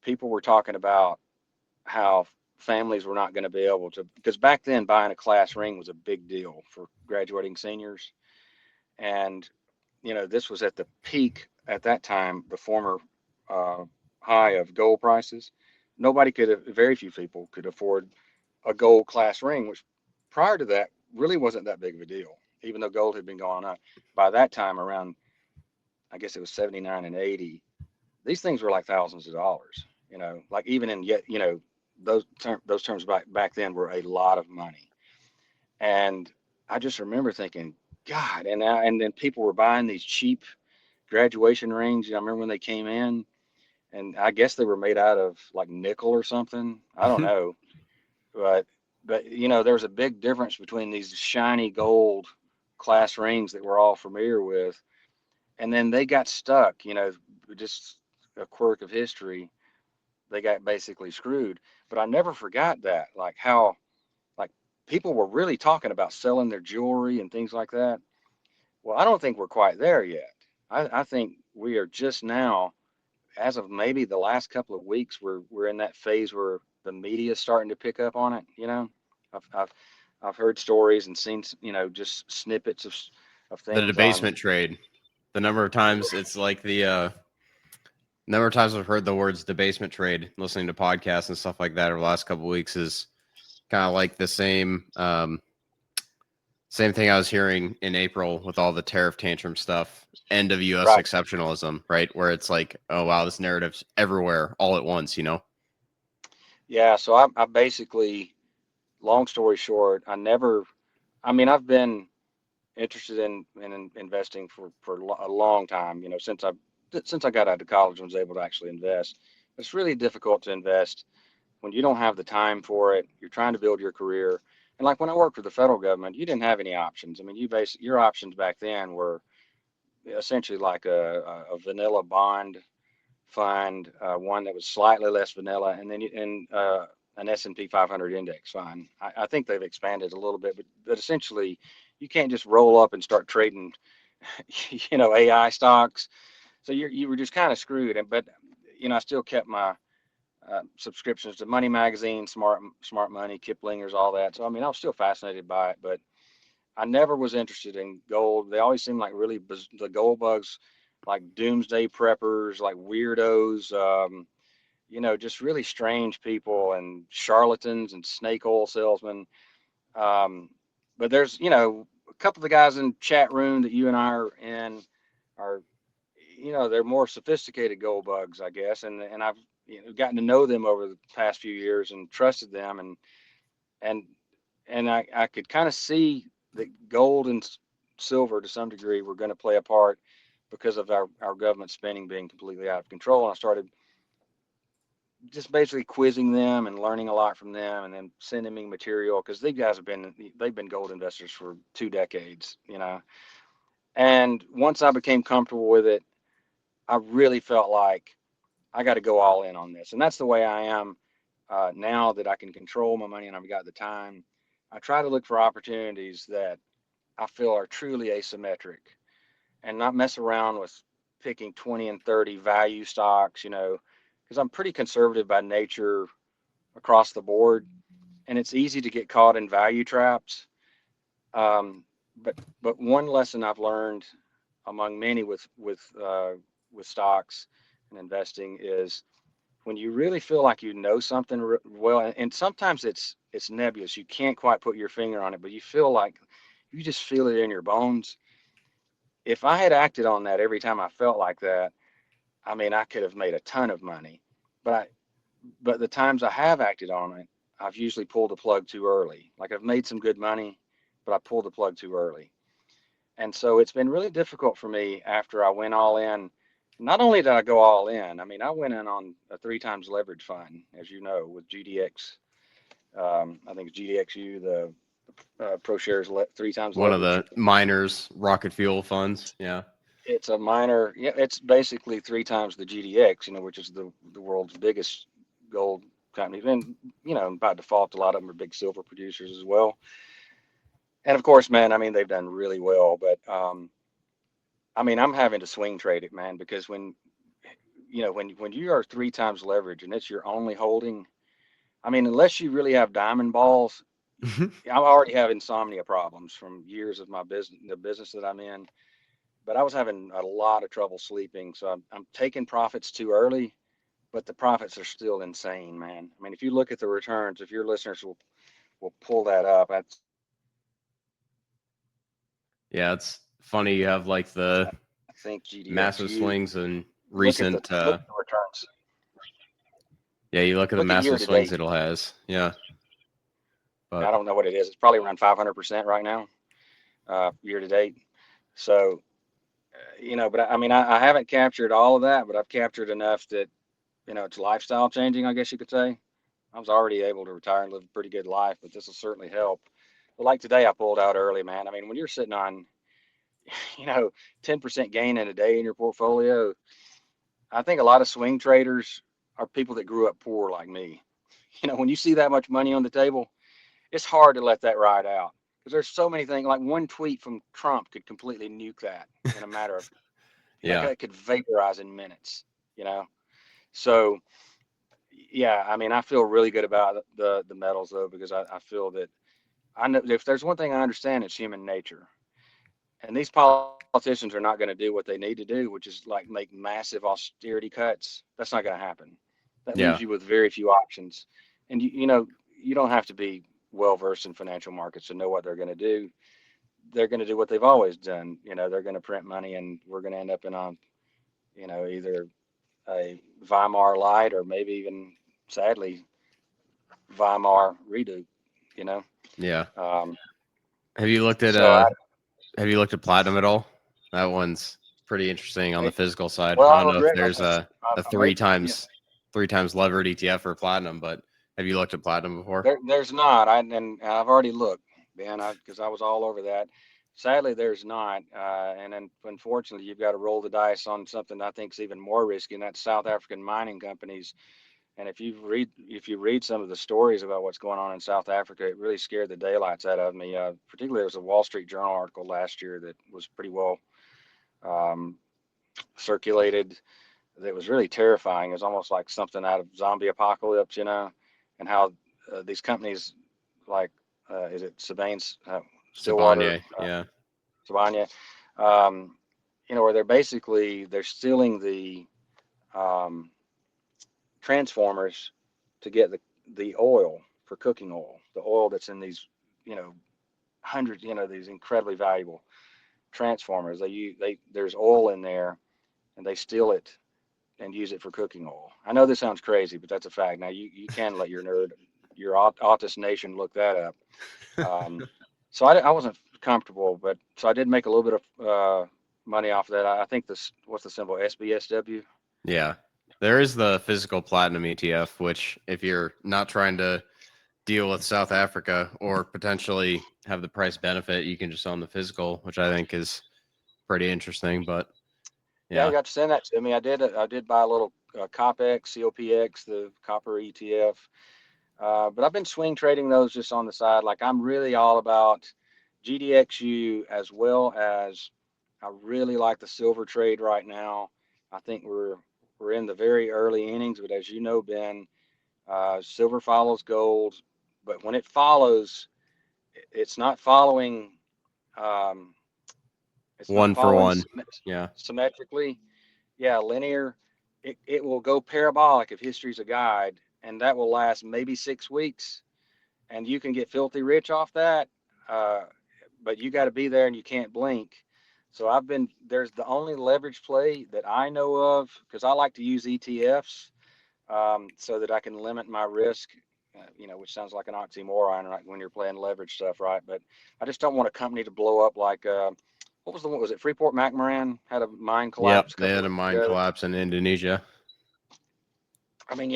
people were talking about how families were not going to be able to, because back then buying a class ring was a big deal for graduating seniors. And, this was at the peak at that time, the former uh, high of gold prices. Very few people could afford a gold class ring, which prior to that really wasn't that big of a deal, even though gold had been going up. By that time, around, I guess it was 79 and 80, these things were like thousands of dollars, like even in yet, those terms back then were a lot of money. And I just remember thinking, God, and then people were buying these cheap graduation rings. I remember when they came in, and I guess they were made out of like nickel or something. I don't know, but there was a big difference between these shiny gold class rings that we're all familiar with, and then they got stuck. Just a quirk of history. They got basically screwed. But I never forgot that, like how like people were really talking about selling their jewelry and things like that. Well, I don't think we're quite there yet. I think we are just now, as of maybe the last couple of weeks, we're in that phase where the media is starting to pick up on it. I've I've I've heard stories and seen just snippets of The things on. debasement trade. The number of times it's like the number of times I've heard the words debasement trade, listening to podcasts and stuff like that over the last couple of weeks is kind of like the same thing I was hearing in April with all the tariff tantrum stuff, end of U.S. Right. exceptionalism, right? Where it's like, oh, wow, this narrative's everywhere all at once. Yeah. So I basically, long story short, I mean, I've been interested in investing for a long time, since I got out of college and was able to actually invest. It's really difficult to invest when you don't have the time for it. You're trying to build your career. And like when I worked for the federal government, you didn't have any options. I mean, your options back then were essentially like a vanilla bond fund, one that was slightly less vanilla, and then an S&P 500 index fund. I think they've expanded a little bit, but essentially, you can't just roll up and start trading, AI stocks. So you were just kind of screwed. But I still kept my subscriptions to Money Magazine, Smart Money, Kiplinger's, all that. So I mean, I was still fascinated by it, but I never was interested in gold. They always seemed like really the gold bugs, like doomsday preppers, like weirdos, just really strange people and charlatans and snake oil salesmen. Um, but there's, a couple of the guys in chat room that you and I are in are, they're more sophisticated gold bugs, I guess. And I've, gotten to know them over the past few years and trusted them. And I could kind of see that gold and silver to some degree were going to play a part because of our government spending being completely out of control. And I started just basically quizzing them and learning a lot from them, and then sending me material because these guys they've been gold investors for 2 decades, you know. And once I became comfortable with it, I really felt like I got to go all in on this, and that's the way I am now that I can control my money and I've got the time. I try to look for opportunities that I feel are truly asymmetric, and not mess around with picking 20 and 30 value stocks, you know, because I'm pretty conservative by nature across the board, and it's easy to get caught in value traps. Um, but one lesson I've learned among many with stocks and investing is when you really feel like you know something well, and sometimes it's nebulous. You can't quite put your finger on it, but you feel like you just feel it in your bones. If I had acted on that every time I felt like that, I mean, I could have made a ton of money. But but the times I have acted on it, I've usually pulled the plug too early. Like I've made some good money, but I pulled the plug too early. And so it's been really difficult for me after I went all in. Not only did I go all in, I mean, I went in on a 3 times leverage fund, as you know, with GDX. I think it's GDXU, the Pro Shares 3 times One of leverage. the miners rocket fuel funds. Yeah. It's a minor, yeah, it's basically 3 times the GDX, you know, which is the world's biggest gold company. And, you know, by default, a lot of them are big silver producers as well. And of course, man, I mean, they've done really well, but I mean, I'm having to swing trade it, man, because you know, when you are 3 times leverage and it's your only holding, I mean, unless you really have diamond balls, I already have insomnia problems from years of my business, the business that I'm in. But I was having a lot of trouble sleeping, so I'm taking profits too early, but the profits are still insane, man. I mean, if you look at the returns, if your listeners will pull that up, that's Yeah, it's funny you have like the I think massive GDXU. swings and Look at the recent look at the returns. yeah, you look at the Look at year massive to swings date. it'll has. Yeah. I But don't know what it is. It's probably around 500% right now, year to date. So, you know, but I mean, I haven't captured all of that, but I've captured enough that, you know, it's lifestyle changing, I guess you could say. I was already able to retire and live a pretty good life, but this will certainly help. But like today, I pulled out early, man. I mean, when you're sitting on, you know, 10% gain in a day in your portfolio, I think a lot of swing traders are people that grew up poor like me. You know, when you see that much money on the table, it's hard to let that ride out because there's so many things. Like one tweet from Trump could completely nuke that in a matter of, like, yeah. it could vaporize in minutes, you know? So, yeah, I mean, I feel really good about the metals though, because I feel that I know if there's one thing I understand, it's human nature. And these politicians are not going to do what they need to do, which is like make massive austerity cuts. That's not going to happen. That leaves Yeah. you with very few options. And you know, you don't have to be well versed in financial markets to know what they're going to do. They're going to do what they've always done. You know, they're going to print money, and we're going to end up in a, you know, either a Weimar light or maybe even, sadly, Weimar redo. You know, Yeah. um, Have you looked at so I, platinum at all? That one's pretty interesting on the I physical side. well, I I don't know if regret there's a I made, yeah, three times levered ETF for platinum, but have you looked at platinum before? there's not. And I've already looked, Ben, because I was all over that. Sadly, there's not. And then unfortunately, you've got to roll the dice on something I think is even more risky, and that's South African mining companies. And if you read some of the stories about what's going on in South Africa, it really scared the daylights out of me. Particularly, there was a Wall Street Journal article last year that was pretty well um, circulated. That was really terrifying. It was almost like something out of zombie apocalypse, you know, and how these companies like is it Sabane's Stillwater, Sabanya, yeah. Sabanya, um, you know, where they're stealing the um, transformers to get the oil for cooking oil, the oil that's in these, you know, hundreds, you know, these incredibly valuable transformers. There's oil in there, and they steal it and use it for cooking oil. I know this sounds crazy, but that's a fact. Now you can let your autist nation look that up. Um, so I wasn't comfortable, but so I did make a little bit of money off of that. I think this, what's the symbol, SBSW? Yeah. There is the physical platinum ETF, which if you're not trying to deal with South Africa or potentially have the price benefit, you can just own the physical, which I think is pretty interesting. But Yeah, I yeah, got to send that to me. I did buy a little COPX, the copper ETF. But I've been swing trading those just on the side. Like I'm really all about GDXU as well as I really like the silver trade right now. I think we're in the very early innings, but as you know, Ben, silver follows gold. But when it follows, it's not following. Um, it's not one for following one. Yeah. symmetrically. Yeah, linear. It will go parabolic if history's a guide, and that will last maybe 6 weeks, and you can get filthy rich off that. Uh, but you got to be there and you can't blink. So there's the only leverage play that I know of because I like to use ETFs so that I can limit my risk, which sounds like an oxymoron right, when you're playing leverage stuff, right? But I just don't want a company to blow up like, what was the one? Was it Freeport McMoran had a mine Yep. collapse a They couple had a of weeks mine ago? collapse in Indonesia. I mean,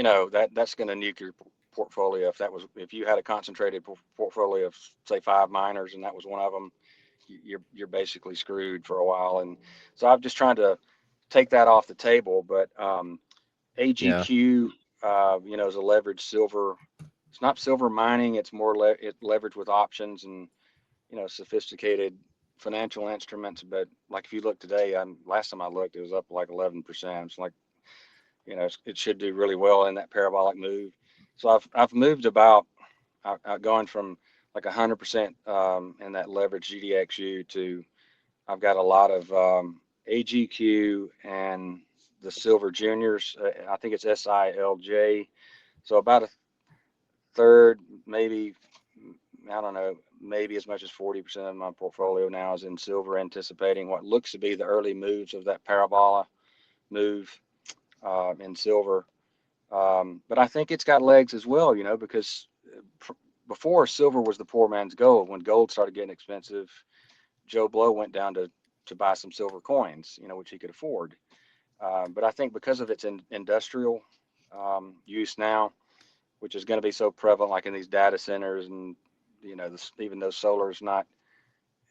that's going to nuke your portfolio if you had a concentrated portfolio of say 5 miners and that was one of them, you're basically screwed for a while. And so I'm just trying to take that off the table. But Yeah. AGQ, is a leveraged silver. It's not silver mining. It's more leveraged with options and sophisticated financial instruments. But like if you look today, last time I looked, it was up like 11%. It's like it should do really well in that parabolic move. So I've moved about going from like 100% in that leverage GDXU to I've got a lot of AGQ and the silver juniors. I think it's SILJ. So about a third, maybe, I don't know, maybe as much as 40% of my portfolio now is in silver, anticipating what looks to be the early moves of that parabola move in silver. But I think it's got legs as well, because before silver was the poor man's gold. When gold started getting expensive, Joe Blow went down to buy some silver coins, which he could afford. But I think because of its industrial use now, which is going to be so prevalent, like in these data centers, and even though solar is not,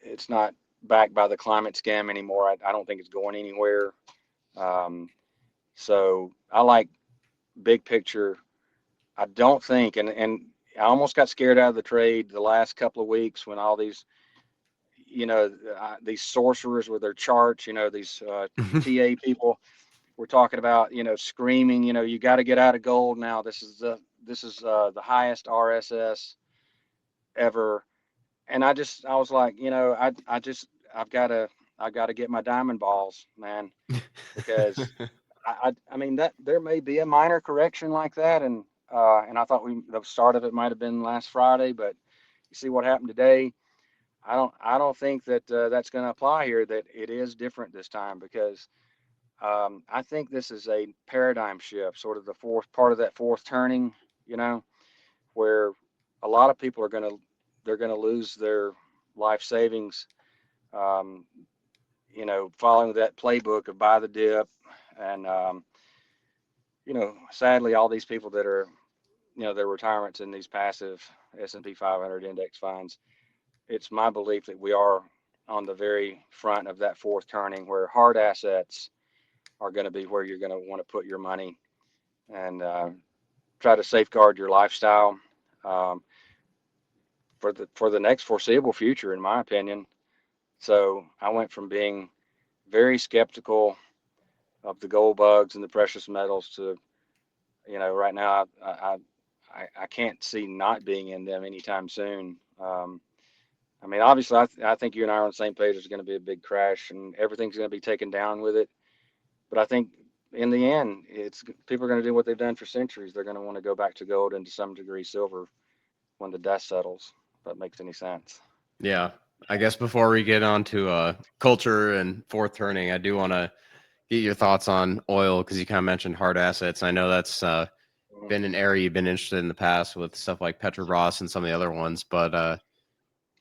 it's not backed by the climate scam anymore. I don't think it's going anywhere. Um, so I like big picture. I don't think, and I almost got scared out of the trade the last couple of weeks when all these sorcerers with their charts, these TA people were talking about, screaming, you got to get out of gold now. This is the highest RSS ever, and I was like, I've got to get my diamond balls, man, because I mean that there may be a minor correction like that, and I thought the start of it might have been last Friday, but you see what happened today. I don't think that that's going to apply here. That it is different this time because I think this is a paradigm shift, sort of the fourth part of that fourth turning. You know, where a lot of people they're going to lose their life savings. Um, following that playbook of buy the dip, and sadly, all these people that are their retirements in these passive S&P 500 index funds. It's my belief that we are on the very front of that fourth turning where hard assets are going to be where you're going to want to put your money and try to safeguard your lifestyle um, for the next foreseeable future, in my opinion. So I went from being very skeptical of the gold bugs and the precious metals to, right now I can't see not being in them anytime soon. I mean, obviously, I think you and I are on the same page. There's going to be a big crash, and everything's going to be taken down with it. But I think in the end, it's people are going to do what they've done for centuries. They're going to want to go back to gold and to some degree silver when the dust settles. If that makes any sense. Yeah. I guess before we get on to culture and fourth turning, I do want to get your thoughts on oil because you kind of mentioned hard assets. I know that's been an area you've been interested in the past with stuff like Petrobras and some of the other ones. But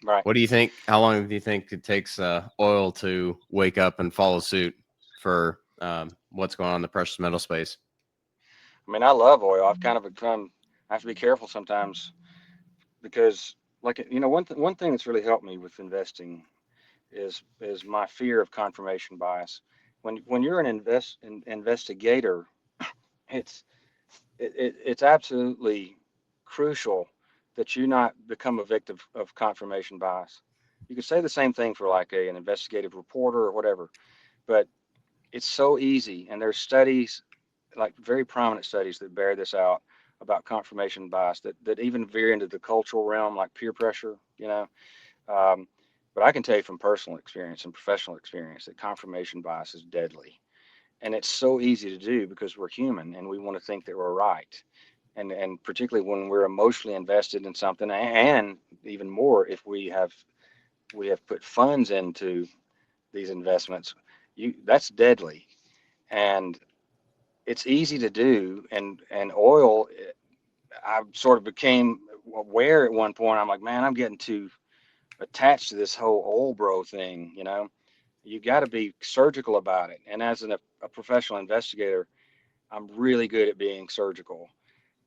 Right. what do you think? How long do you think it takes oil to wake up and follow suit for what's going on in the precious metal space? I mean, I love oil. I've kind of become, I have to be careful sometimes because, like, one thing that's really helped me with investing is my fear of confirmation bias. When you're an investigator, it's it's absolutely crucial that you not become a victim of confirmation bias. You could say the same thing for like an investigative reporter or whatever, but it's so easy. And there's studies, like very prominent studies that bear this out about confirmation bias that even veer into the cultural realm, like peer pressure, Um, but I can tell you from personal experience and professional experience that confirmation bias is deadly. And it's so easy to do because we're human and we want to think that we're right. And particularly when we're emotionally invested in something, and even more if we have put funds into these investments, you that's deadly. And it's easy to do. And oil, I sort of became aware at one point. I'm like, man, I'm getting too attached to this whole oil bro thing. You got to be surgical about it. And as a professional investigator, I'm really good at being surgical.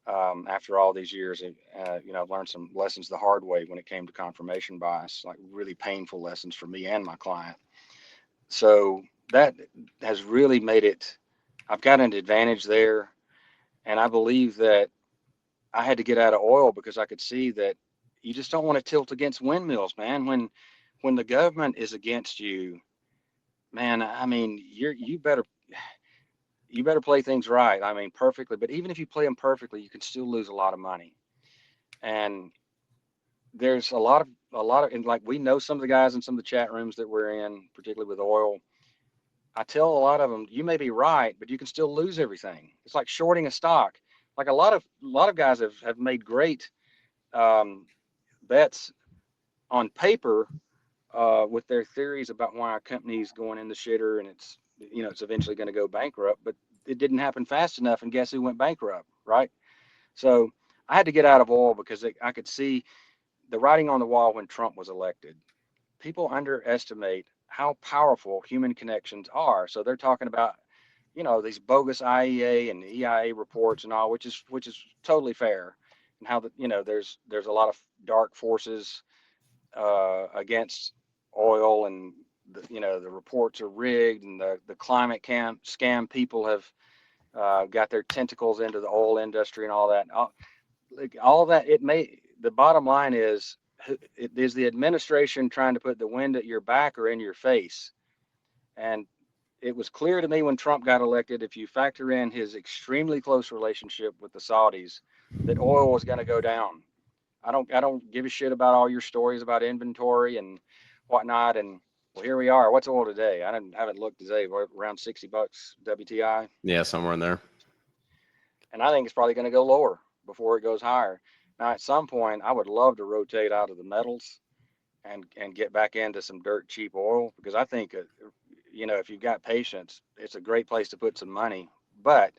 After all these years, I've learned some lessons the hard way when it came to confirmation bias, like really painful lessons for me and my client. So that has really made it, I've got an advantage there. And I believe that I had to get out of oil because I could see that you just don't want to tilt against windmills, man. When the government is against you, man, I mean, you better play things right. I mean, perfectly. But even if you play them perfectly, you can still lose a lot of money. And there's a lot of, and like we know some of the guys in some of the chat rooms that we're in, particularly with oil. I tell a lot of them, you may be right, but you can still lose everything. It's like shorting a stock. Like a lot of guys have made great um, bets on paper with their theories about why a company's going in the shitter and it's eventually going to go bankrupt, but it didn't happen fast enough. And guess who went bankrupt, right? So I had to get out of oil because I could see the writing on the wall when Trump was elected. People underestimate how powerful human connections are. So they're talking about, these bogus IEA and EIA reports and all, which is totally fair, and how there's a lot of dark forces against oil, and the reports are rigged, and the climate scam people have got their tentacles into the oil industry and all that. All that, the bottom line is, it is the administration trying to put the wind at your back or in your face. And it was clear to me when Trump got elected, if you factor in his extremely close relationship with the Saudis, that oil was going to go down. I don't give a shit about all your stories about inventory and whatnot. And well, here we are. What's oil today? I haven't looked today. We're around $60 WTI. Yeah, somewhere in there. And I think it's probably going to go lower before it goes higher. Now, at some point, I would love to rotate out of the metals and get back into some dirt cheap oil, because I think if you've got patience, it's a great place to put some money. But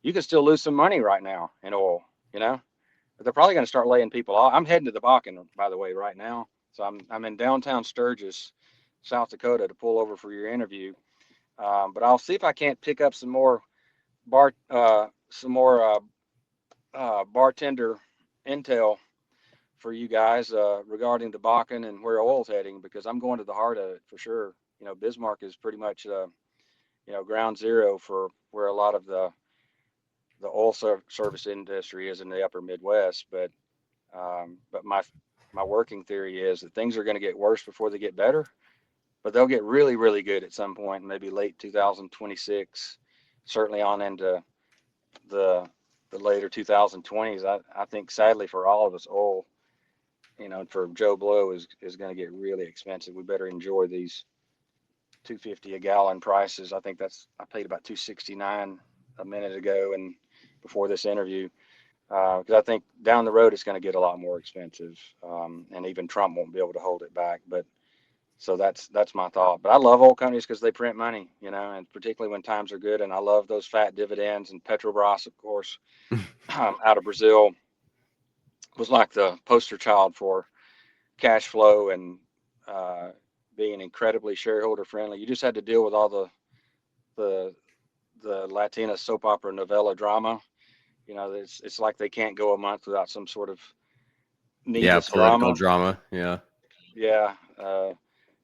you can still lose some money right now in oil. You know, but they're probably going to start laying people off. I'm heading to the Bakken, by the way, right now. So I'm in downtown Sturgis, South Dakota, to pull over for your interview. But I'll see if I can't pick up bar some more bartender intel for you guys regarding the Bakken and where oil's heading, because I'm going to the heart of it for sure. Bismarck is pretty much ground zero for where a lot of the oil service industry is in the upper Midwest. But my working theory is that things are going to get worse before they get better, but they'll get really, really good at some point, maybe late 2026, certainly on into the later 2020s. I think sadly for all of us, oil, for Joe Blow is going to get really expensive. We better enjoy these 250 a gallon prices. I paid about 269 a minute ago and before this interview, because I think down the road it's going to get a lot more expensive, and even Trump won't be able to hold it back. But so that's my thought. But I love oil companies because they print money, and particularly when times are good. And I love those fat dividends. And Petrobras, of course, out of Brazil, was like the poster child for cash flow and being incredibly shareholder friendly. You just had to deal with all the Latina soap opera novella drama, It's like they can't go a month without some sort of Yeah, needless political drama. drama. Yeah. Yeah,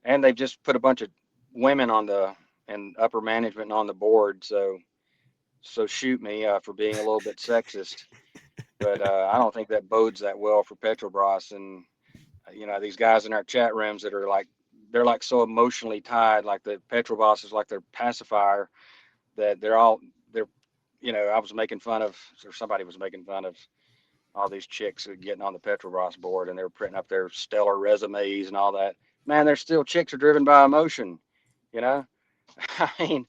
and they've just put a bunch of women on the and upper management and on the board. So shoot me for being a little bit sexist, but I don't think that bodes that well for Petrobras. And these guys in our chat rooms that are like they're like so emotionally tied, like the Petrobras is like their pacifier, that they're I was making fun of, or somebody was making fun of all these chicks who are getting on the Petrobras board, and they're printing up their stellar resumes and all that. Man, they're still chicks are driven by emotion, you know. I mean,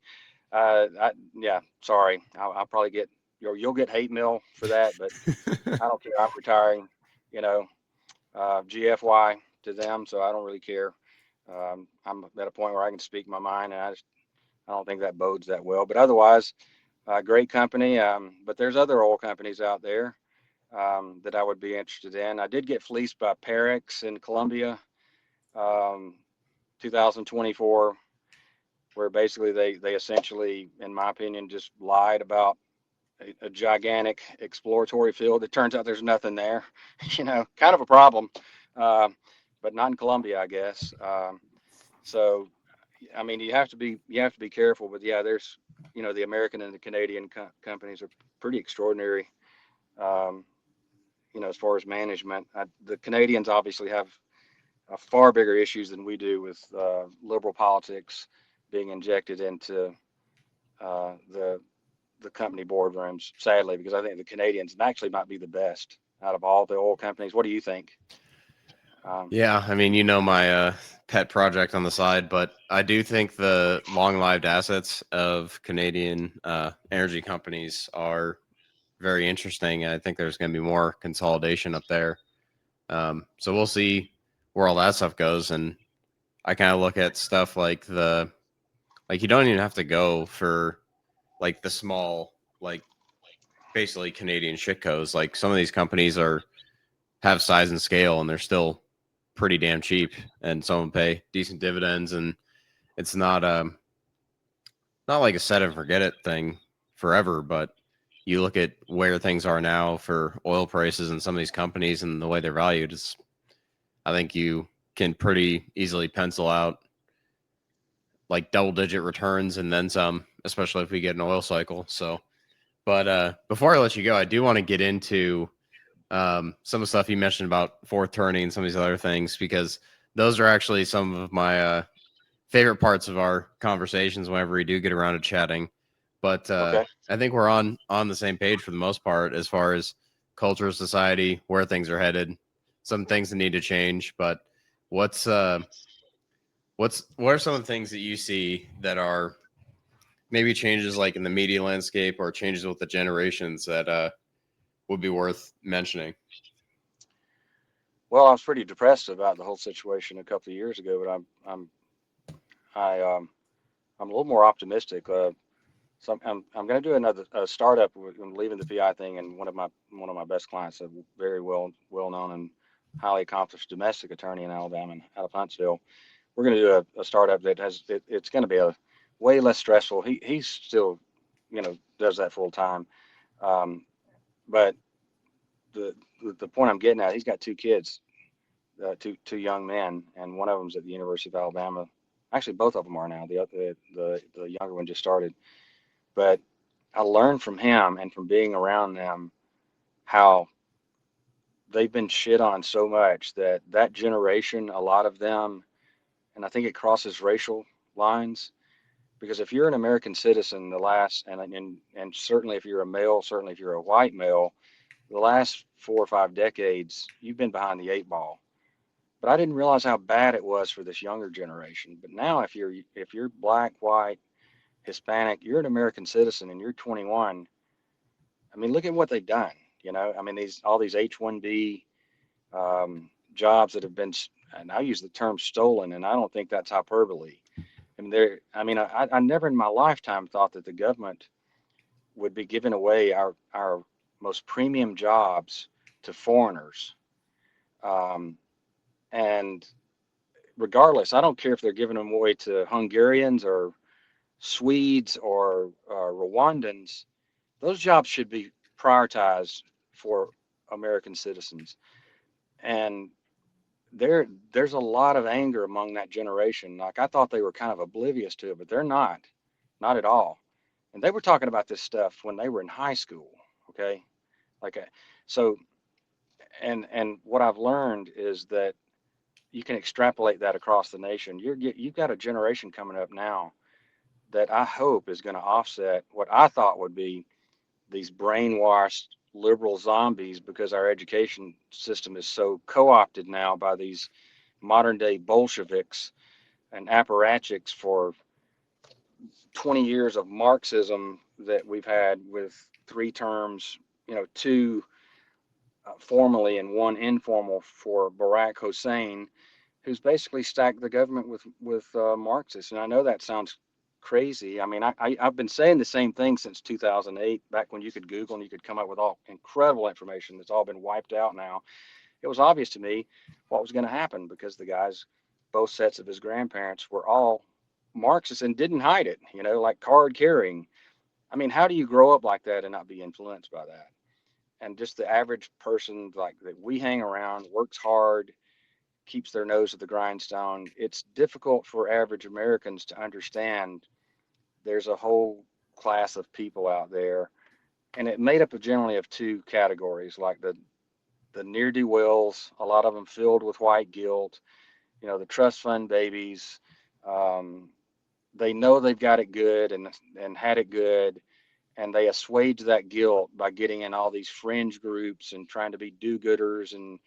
yeah, sorry, I'll probably get you'll get hate mail for that, but I don't care. I'm retiring, you know, GFY to them, so I don't really care. I'm at a point where I can speak my mind, and I don't think that bodes that well. But otherwise, great company. But there's other oil companies out there that I would be interested in. I did get fleeced by Parex in Colombia, um, 2024, where basically they essentially, in my opinion, just lied about a gigantic exploratory field. It turns out there's nothing there, kind of a problem, uh, but not in Colombia, I guess. So, I mean, you have to be careful. But yeah, there's, the American and the Canadian companies are pretty extraordinary. Um, as far as management, the Canadians obviously have far bigger issues than we do with liberal politics being injected into the company boardrooms, sadly, because I think the Canadians actually might be the best out of all the oil companies. What do you think? Yeah, I mean, my pet project on the side, but I do think the long-lived assets of Canadian energy companies are very interesting. I think there's going to be more consolidation up there. So we'll see where all that stuff goes. And I kind of look at stuff like you don't even have to go for like the small, like basically Canadian shitcos. Like some of these companies have size and scale, and they're still pretty damn cheap, and some of them pay decent dividends, and it's not like a set and forget it thing forever. But you look at where things are now for oil prices and some of these companies and the way they're valued, I think you can pretty easily pencil out like double digit returns and then some, especially if we get an oil cycle. So, but before I let you go, I do want to get into some of the stuff you mentioned about fourth turning and some of these other things, because those are actually some of my favorite parts of our conversations whenever we do get around to chatting. But Okay. I think we're on the same page for the most part as far as culture, society, where things are headed, some things that need to change. But what's what are some of the things that you see that are maybe changes like in the media landscape or changes with the generations that would be worth mentioning? Well, I was pretty depressed about the whole situation a couple of years ago, but I I'm a little more optimistic. So I'm going to do another startup. I'm leaving the PI thing, and one of my best clients, a very well known and highly accomplished domestic attorney in Alabama, and out of Huntsville. We're going to do a startup that it's going to be a way less stressful. He's still, does that full time. Um, but the the point I'm getting at, he's got two kids, two young men, and one of them's at the University of Alabama. Actually, both of them are now. The younger one just started. But I learned from him and from being around them how they've been shit on so much that generation, a lot of them, and I think it crosses racial lines. Because if you're an American citizen, the last and certainly if you're a male, certainly if you're a white male, the last 4 or 5 decades, you've been behind the eight ball. But I didn't realize how bad it was for this younger generation. But now, if you're black, white, Hispanic, you're an American citizen and you're 21. I mean, look at what they've done. I mean, all these H-1B jobs that have been, and I use the term stolen, and I don't think that's hyperbole. I mean, I never in my lifetime thought that the government would be giving away our most premium jobs to foreigners. Um, and regardless, I don't care if they're giving them away to Hungarians or Swedes or Rwandans. Those jobs should be prioritized for American citizens. And there's a lot of anger among that generation. Like I thought they were kind of oblivious to it, but they're not at all. And they were talking about this stuff when they were in high school. Okay, like so, and what I've learned is that you can extrapolate that across the nation. You've got a generation coming up now that I hope is going to offset what I thought would be these brainwashed liberal zombies, because our education system is so co-opted now by these modern day Bolsheviks and apparatchiks for 20 years of Marxism that we've had with 3 terms, two formally and one informal for Barack Hussein, who's basically stacked the government with Marxists. And I know that sounds crazy. I mean, I've been saying the same thing since 2008, back when you could Google and you could come up with all incredible information that's all been wiped out now. It was obvious to me what was going to happen, because the guys, both sets of his grandparents, were all Marxists and didn't hide it, like card carrying. I mean, how do you grow up like that and not be influenced by that? And just the average person like that we hang around works hard, keeps their nose at the grindstone. It's difficult for average Americans to understand there's a whole class of people out there, and it made up generally of 2 categories, like the near do wells, a lot of them filled with white guilt, the trust fund babies. Um, they know they've got it good and had it good, and they assuage that guilt by getting in all these fringe groups and trying to be do-gooders and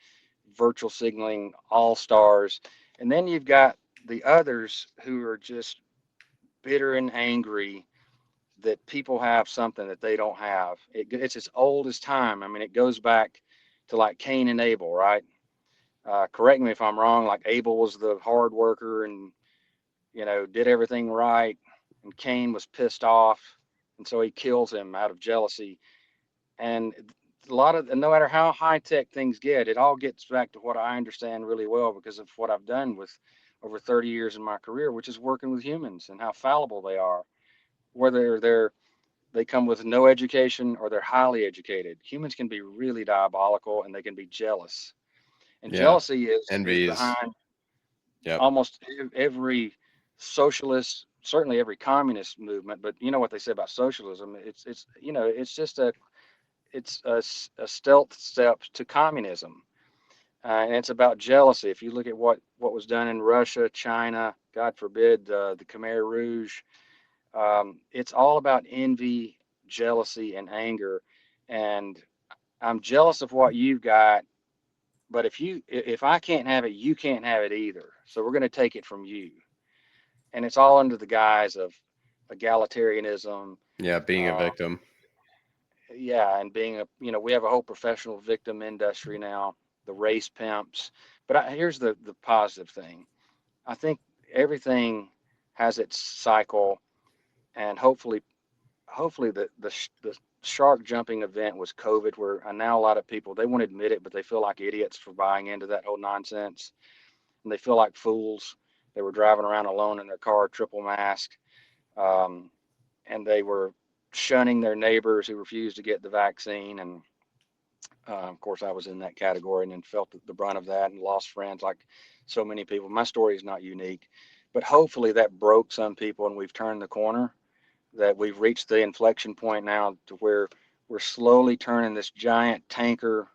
virtual signaling all stars. And then you've got the others who are just bitter and angry that people have something that they don't have. It's as old as time. I mean, it goes back to like Cain and Abel, right? Correct me if I'm wrong. Like Abel was the hard worker and did everything right, and Cain was pissed off, and so he kills him out of jealousy. And no matter how high tech things get, it all gets back to what I understand really well because of what I've done with over 30 years in my career, which is working with humans and how fallible they are, whether they come with no education or they're highly educated. Humans can be really diabolical and they can be jealous. And Yeah. jealousy is Envy is, behind yep. almost every socialist, certainly every communist movement. But you know what they say about socialism? It's just a stealth step to communism, and it's about jealousy. If you look at what was done in Russia, China, God forbid, the Khmer Rouge, it's all about envy, jealousy, and anger. And I'm jealous of what you've got, but if I can't have it, you can't have it either. So we're going to take it from you. And it's all under the guise of egalitarianism. Yeah, being a Uh, victim. yeah, and being we have a whole professional victim industry now, the race pimps. But here's the positive thing. I think everything has its cycle, and hopefully the shark jumping event was COVID, where now a lot of people, they won't admit it, but they feel like idiots for buying into that whole nonsense, and they feel like fools. They were driving around alone in their car, triple masked, um, and they were shunning their neighbors who refused to get the vaccine. And of course, I was in that category and then felt the brunt of that and lost friends like so many people. My story is not unique, but hopefully that broke some people and we've turned the corner, that we've reached the inflection point now to where we're slowly turning this giant tanker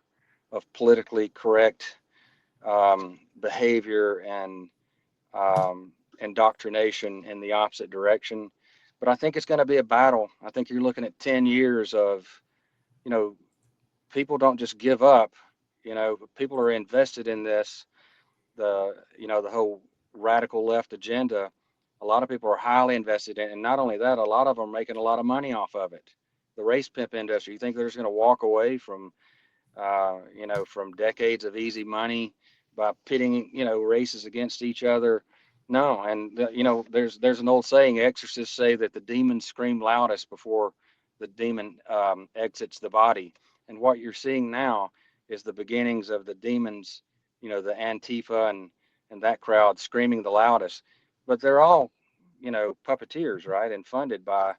of politically correct behavior and indoctrination in the opposite direction. But I think it's going to be a battle. I think you're looking at 10 years of, you know, people don't just give up. People are invested in this. The whole radical left agenda. A lot of people are highly invested in it. And not only that, a lot of them are making a lot of money off of it. The race pimp industry, you think they're just going to walk away from decades of easy money by pitting, races against each other? No. And, there's an old saying, exorcists say that the demons scream loudest before the demon exits the body. And what you're seeing now is the beginnings of the demons, the Antifa and that crowd screaming the loudest. But they're all, puppeteers, right? And funded by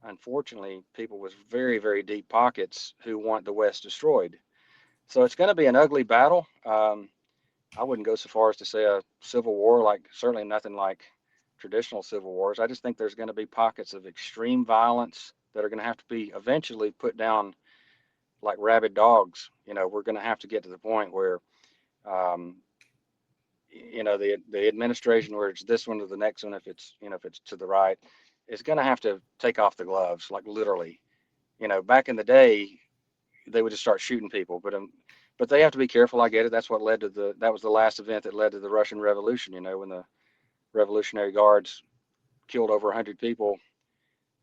unfortunately, people with very, very deep pockets who want the West destroyed. So it's going to be an ugly battle. I wouldn't go so far as to say a civil war, like certainly nothing like traditional civil wars. I just think there's going to be pockets of extreme violence that are going to have to be eventually put down like rabid dogs. We're going to have to get to the point where, um, the administration, where it's this one to the next one, if it's to the right, is going to have to take off the gloves, like literally. Back in the day, they would just start shooting people, but they have to be careful. I get it. That's what led to that was the last event that led to the Russian Revolution. When the Revolutionary Guards killed over 100 people.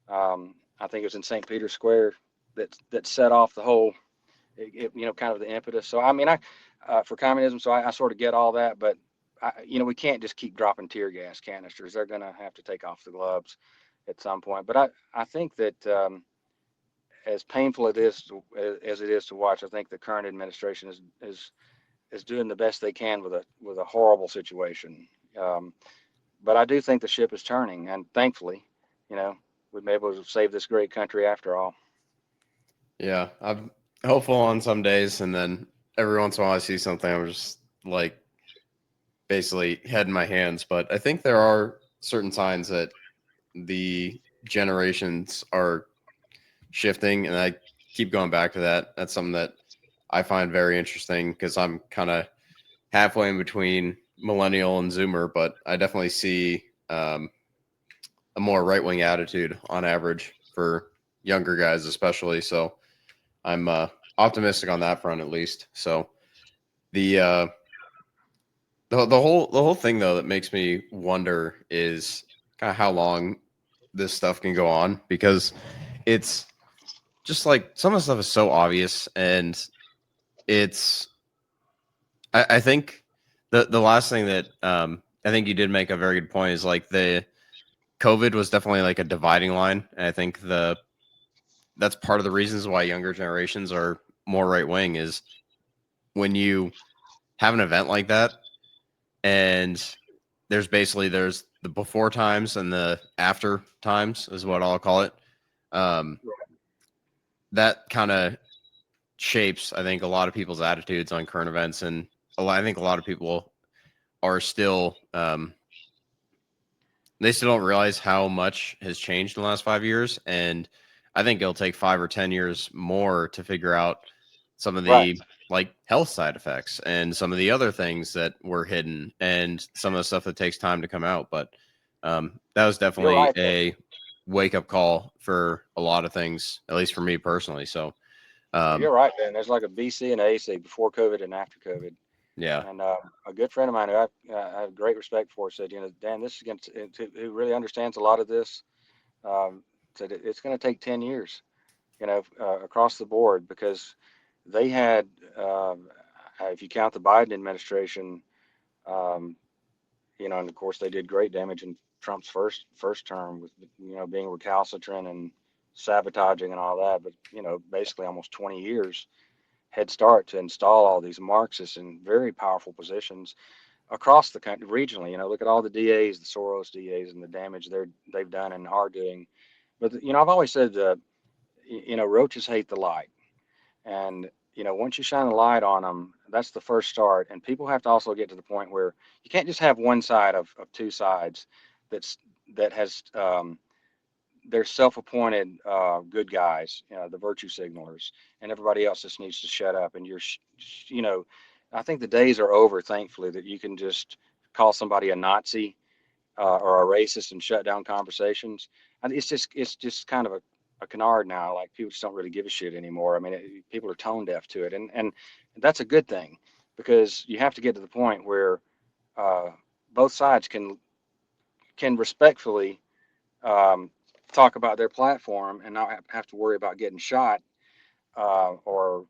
I think it was in St. Peter's Square that set off the whole, kind of the impetus. So I mean, for communism, so I sort of get all that, but we can't just keep dropping tear gas canisters. They're going to have to take off the gloves at some point. But I think that, as painful as it is to watch, I think the current administration is doing the best they can with a horrible situation. Um, but I do think the ship is turning, and thankfully, you know, we've been able to save this great country after all. Yeah, I'm hopeful on some days, and then every once in a while I see something, I'm just like basically head in my hands. But I think there are certain signs that the generations are shifting, and I keep going back to that. That's something that I find very interesting because I'm kind of halfway in between millennial and Zoomer, but I definitely see a more right wing attitude on average for younger guys, especially. So I'm optimistic on that front, at least. So the uh, the whole thing though that makes me wonder is kind of how long this stuff can go on, because it's just like some of the stuff is so obvious, and it's I think the last thing that I think you did make a very good point is like the COVID was definitely like a dividing line, and I think that's part of the reasons why younger generations are more right wing is when you have an event like that, and there's the before times and the after times is what I'll call it. Um, that kind of shapes, I think, a lot of people's attitudes on current events, and I think a lot of people are still they still don't realize how much has changed in the last 5 years, and I think it'll take 5 or 10 years more to figure out some of Right. the like health side effects and some of the other things that were hidden and some of the stuff that takes time to come out. But that was You're definitely right there. a wake up call for a lot of things, at least for me personally. So You're um, right there. And there's like a BC and AC before COVID and after COVID. yeah, And a good friend of mine who I have great respect for said, Dan, this is going to, who really understands a lot of this, um, said it's going to take 10 years, across the board because they had, if you count the Biden administration, um, and of course they did great damage in Trump's first term with, being recalcitrant and sabotaging and all that. But, basically almost 20 years head start to install all these Marxists in very powerful positions across the country regionally. Look at all the DAs, the Soros DAs, and the damage they've done and are doing. But I've always said that roaches hate the light, and once you shine a light on them, that's the first start. And people have to also get to the point where you can't just have one side of two sides that's that has they're self-appointed good guys, the virtue signalers, and everybody else just needs to shut up. And you know, I think the days are over, thankfully, that you can just call somebody a Nazi or a racist and shut down conversations. And it's just kind of a canard now. Like people just don't really give a shit anymore. I mean, people are tone deaf to it, and that's a good thing because you have to get to the point where uh, both sides can respectfully um, talk about their platform and not have to worry about getting shot or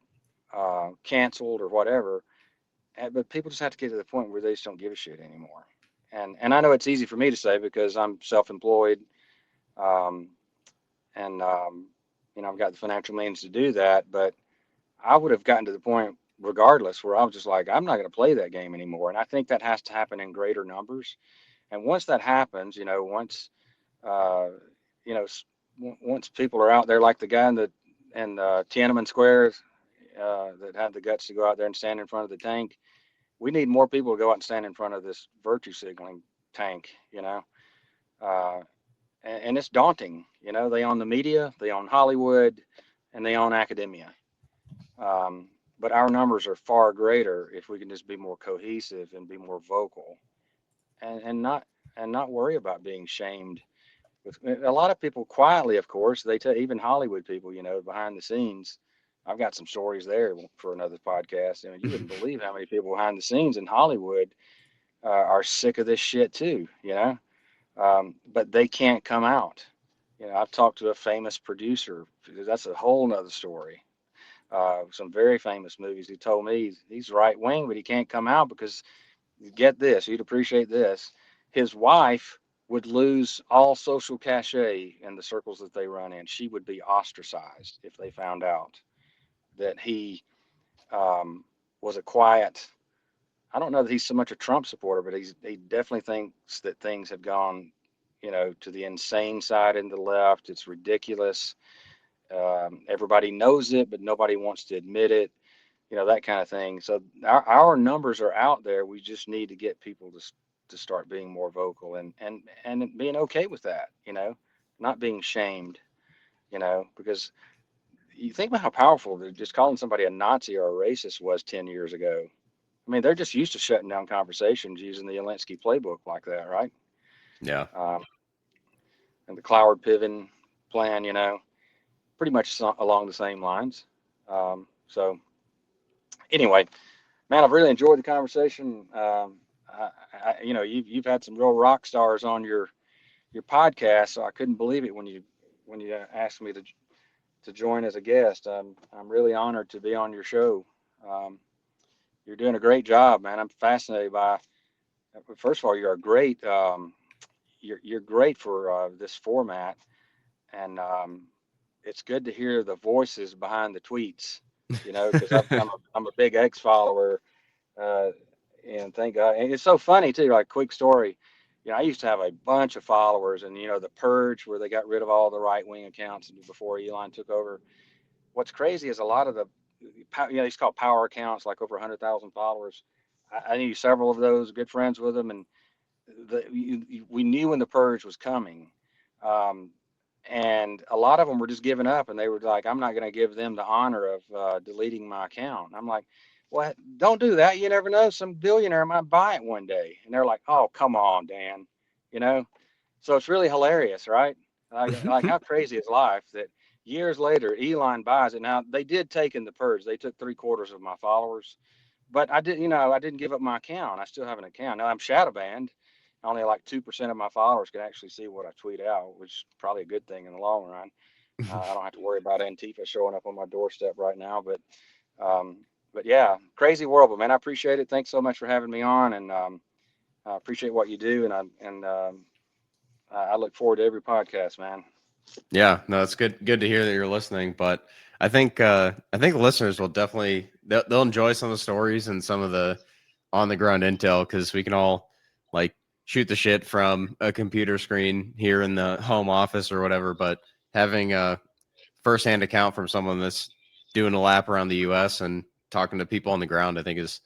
canceled or whatever. But people just have to get to the point where they just don't give a shit anymore. And I know it's easy for me to say because I'm self-employed, um, and I've got the financial means to do that. But I would have gotten to the point regardless where I was just like, I'm not going to play that game anymore. And I think that has to happen in greater numbers. And once that happens, once uh, you know once people are out there, like the guy in Tiananmen Square that had the guts to go out there and stand in front of the tank. We need more people to go out and stand in front of this virtue signaling tank, uh, and it's daunting. They own the media, they own Hollywood, and they own academia. But our numbers are far greater if we can just be more cohesive and be more vocal, and not worry about being shamed. With a lot of people quietly, of course, they tell even Hollywood people, behind the scenes. I've got some stories there for another podcast. You wouldn't believe how many people behind the scenes in Hollywood are sick of this shit too. But they can't come out. I've talked to a famous producer. That's a whole nother story. Some very famous movies. He told me he's right wing, but he can't come out because, get this, you'd appreciate this. His wife would lose all social cachet in the circles that they run in. She would be ostracized if they found out that he was a quiet. I don't know that he's so much a Trump supporter, but he definitely thinks that things have gone, to the insane side and the left. It's ridiculous. Everybody knows it, but nobody wants to admit it. That kind of thing. So our numbers are out there. We just need to get people to start being more vocal and being okay with that. Not being shamed. Because you think about how powerful just calling somebody a Nazi or a racist was 10 years ago. I mean, they're just used to shutting down conversations using the Alinsky playbook like that, right? Yeah. And the Cloward Piven plan, pretty much along the same lines. So anyway, man, I've really enjoyed the conversation. You've had some real rock stars on your podcast, so I couldn't believe it when you asked me to join as a guest. I'm really honored to be on your show. Um, you're doing a great job, man. I'm fascinated by. First of all, you're a great. You're great for this format, and it's good to hear the voices behind the tweets. Because I'm a big X follower, uh, and thank God. And it's so funny too. Like, quick story. I used to have a bunch of followers, and the purge where they got rid of all the right wing accounts before Elon took over. What's crazy is a lot of the, these called power accounts, like over 100,000 followers. I knew several of those, good friends with them, and we knew when the purge was coming. Um, and a lot of them were just giving up, and they were like, I'm not going to give them the honor of deleting my account. And I'm like, well, don't do that. You never know, some billionaire might buy it one day. And they're like, oh, come on, Dan. you know so it's really hilarious, right? Like how crazy is life that years later Elon buys it. Now, they did take in the purge, they took 3/4 of my followers, but I didn't give up my account. I still have an account. Now I'm shadow banned. Only like 2% of my followers can actually see what I tweet out, which is probably a good thing in the long run. I don't have to worry about Antifa showing up on my doorstep right now. But yeah, crazy world. But man, I appreciate it. Thanks so much for having me on, and I appreciate what you do. And I look forward to every podcast, man. Yeah, no, it's good to hear that you're listening. But I think the listeners will definitely they'll enjoy some of the stories and some of the on the ground intel, because we can all like shoot the shit from a computer screen here in the home office or whatever. But having a firsthand account from someone that's doing a lap around the U.S. and talking to people on the ground, I think is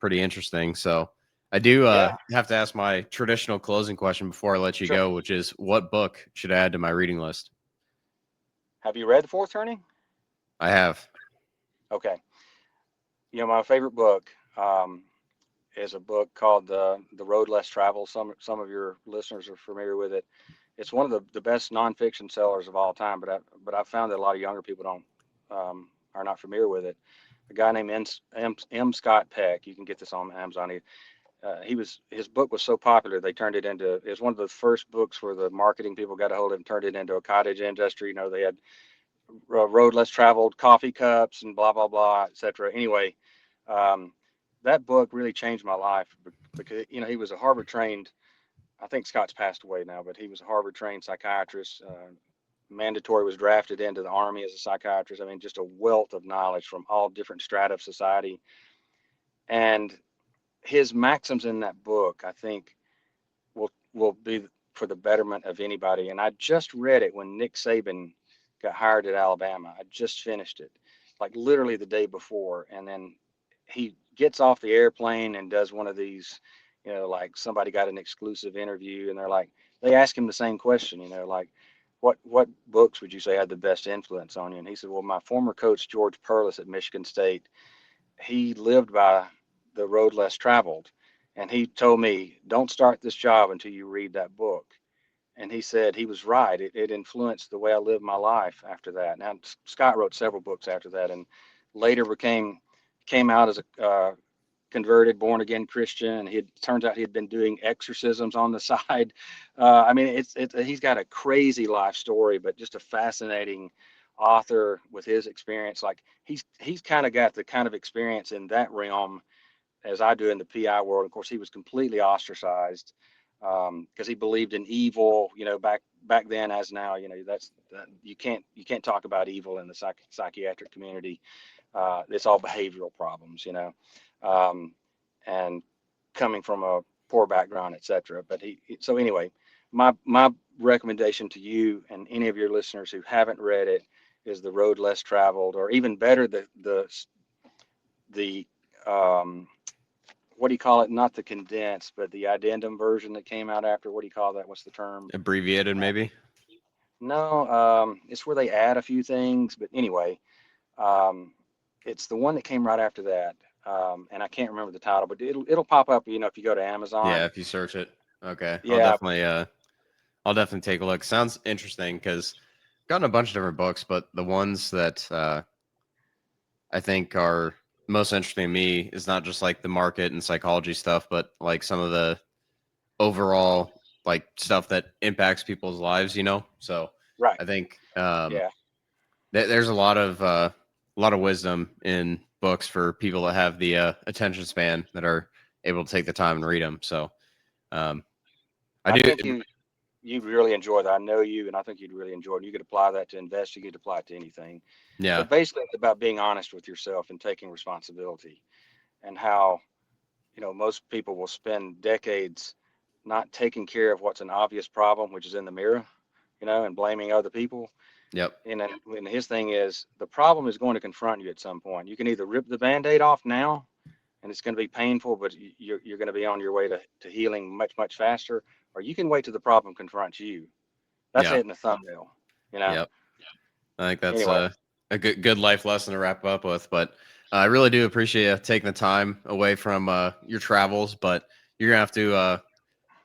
pretty interesting. So I do Yeah, have to ask my traditional closing question before I let you sure. go, which is, what book should I add to my reading list? Have you read The Fourth Turning? I have. Okay. My favorite book is a book called The Road Less Traveled. Some of your listeners are familiar with it. It's one of the best nonfiction sellers of all time, but I found that a lot of younger people don't are not familiar with it. A guy named M. Scott Peck. You can get this on Amazon. His book was so popular they turned it into. It was one of the first books where the marketing people got a hold of it and turned it into a cottage industry. They had road less traveled coffee cups and blah blah blah, etc. Anyway, um, that book really changed my life because he was a Harvard trained. I think Scott's passed away now, but he was a Harvard trained psychiatrist. Mandatory was drafted into the Army as a psychiatrist. I mean, just a wealth of knowledge from all different strata of society. And his maxims in that book, I think, will be for the betterment of anybody. And I just read it when Nick Saban got hired at Alabama. I just finished it, like literally the day before. And then he gets off the airplane and does one of these, like somebody got an exclusive interview and they ask him the same question, like, what books would you say had the best influence on you? And he said, well, my former coach, George Perlis at Michigan State, he lived by the road less traveled. And he told me, don't start this job until you read that book. And he said he was right. It influenced the way I lived my life after that. Now, Scott wrote several books after that and later came out as a converted, born again Christian. Turns out he had been doing exorcisms on the side. I mean, he's got a crazy life story, but just a fascinating author with his experience. Like he's kind of got the kind of experience in that realm as I do in the PI world. Of course, he was completely ostracized because he believed in evil. Back then as now. You can't talk about evil in the psychiatric community. It's all behavioral problems. And coming from a poor background, etc. But so anyway, my recommendation to you and any of your listeners who haven't read it is The Road Less Traveled, or even better, the what do you call it? Not the condensed, but the addendum version that came out after. What do you call that? What's the term? Abbreviated, maybe? No, it's where they add a few things. But anyway, it's the one that came right after that. And I can't remember the title, but it'll pop up, if you go to Amazon. Yeah, if you search it. Okay. Yeah. I'll definitely take a look. Sounds interesting because I've gotten a bunch of different books, but the ones that I think are most interesting to me is not just like the market and psychology stuff, but like some of the overall like stuff that impacts people's lives, So Right. I think Yeah. there's a lot of wisdom in books for people that have the attention span that are able to take the time and read them. So I I do. think you'd really enjoy that. I know you, and I think you'd really enjoy it. You could apply that to invest. You could apply it to anything. Yeah. But basically, it's about being honest with yourself and taking responsibility, and how, most people will spend decades not taking care of what's an obvious problem, which is in the mirror, and blaming other people. Yep. And his thing is the problem is going to confront you at some point. You can either rip the Band-Aid off now, and it's going to be painful, but you're going to be on your way to healing much, much faster, or you can wait till the problem confronts you. That's Yeah. it in a thumbnail, Yep. I think that's Anyway, a good life lesson to wrap up with. But I really do appreciate you taking the time away from your travels. But you're gonna have to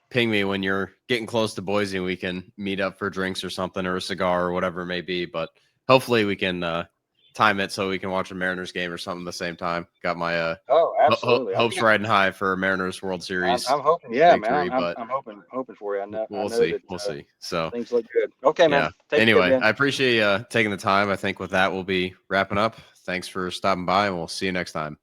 ping me when you're getting close to Boise and we can meet up for drinks or something or a cigar or whatever it may be. But hopefully we can time it so we can watch a Mariners game or something at the same time. Got my oh, absolutely. hopes riding high for a Mariners World I'm, Series I'm hoping, yeah, man. victory, but I'm hoping for you. I we'll know see. that We'll see. So things look good. Okay, man. yeah. Take care, Anyway, Ben. I appreciate you taking the time. I think with that, we'll be wrapping up. Thanks for stopping by, and we'll see you next time.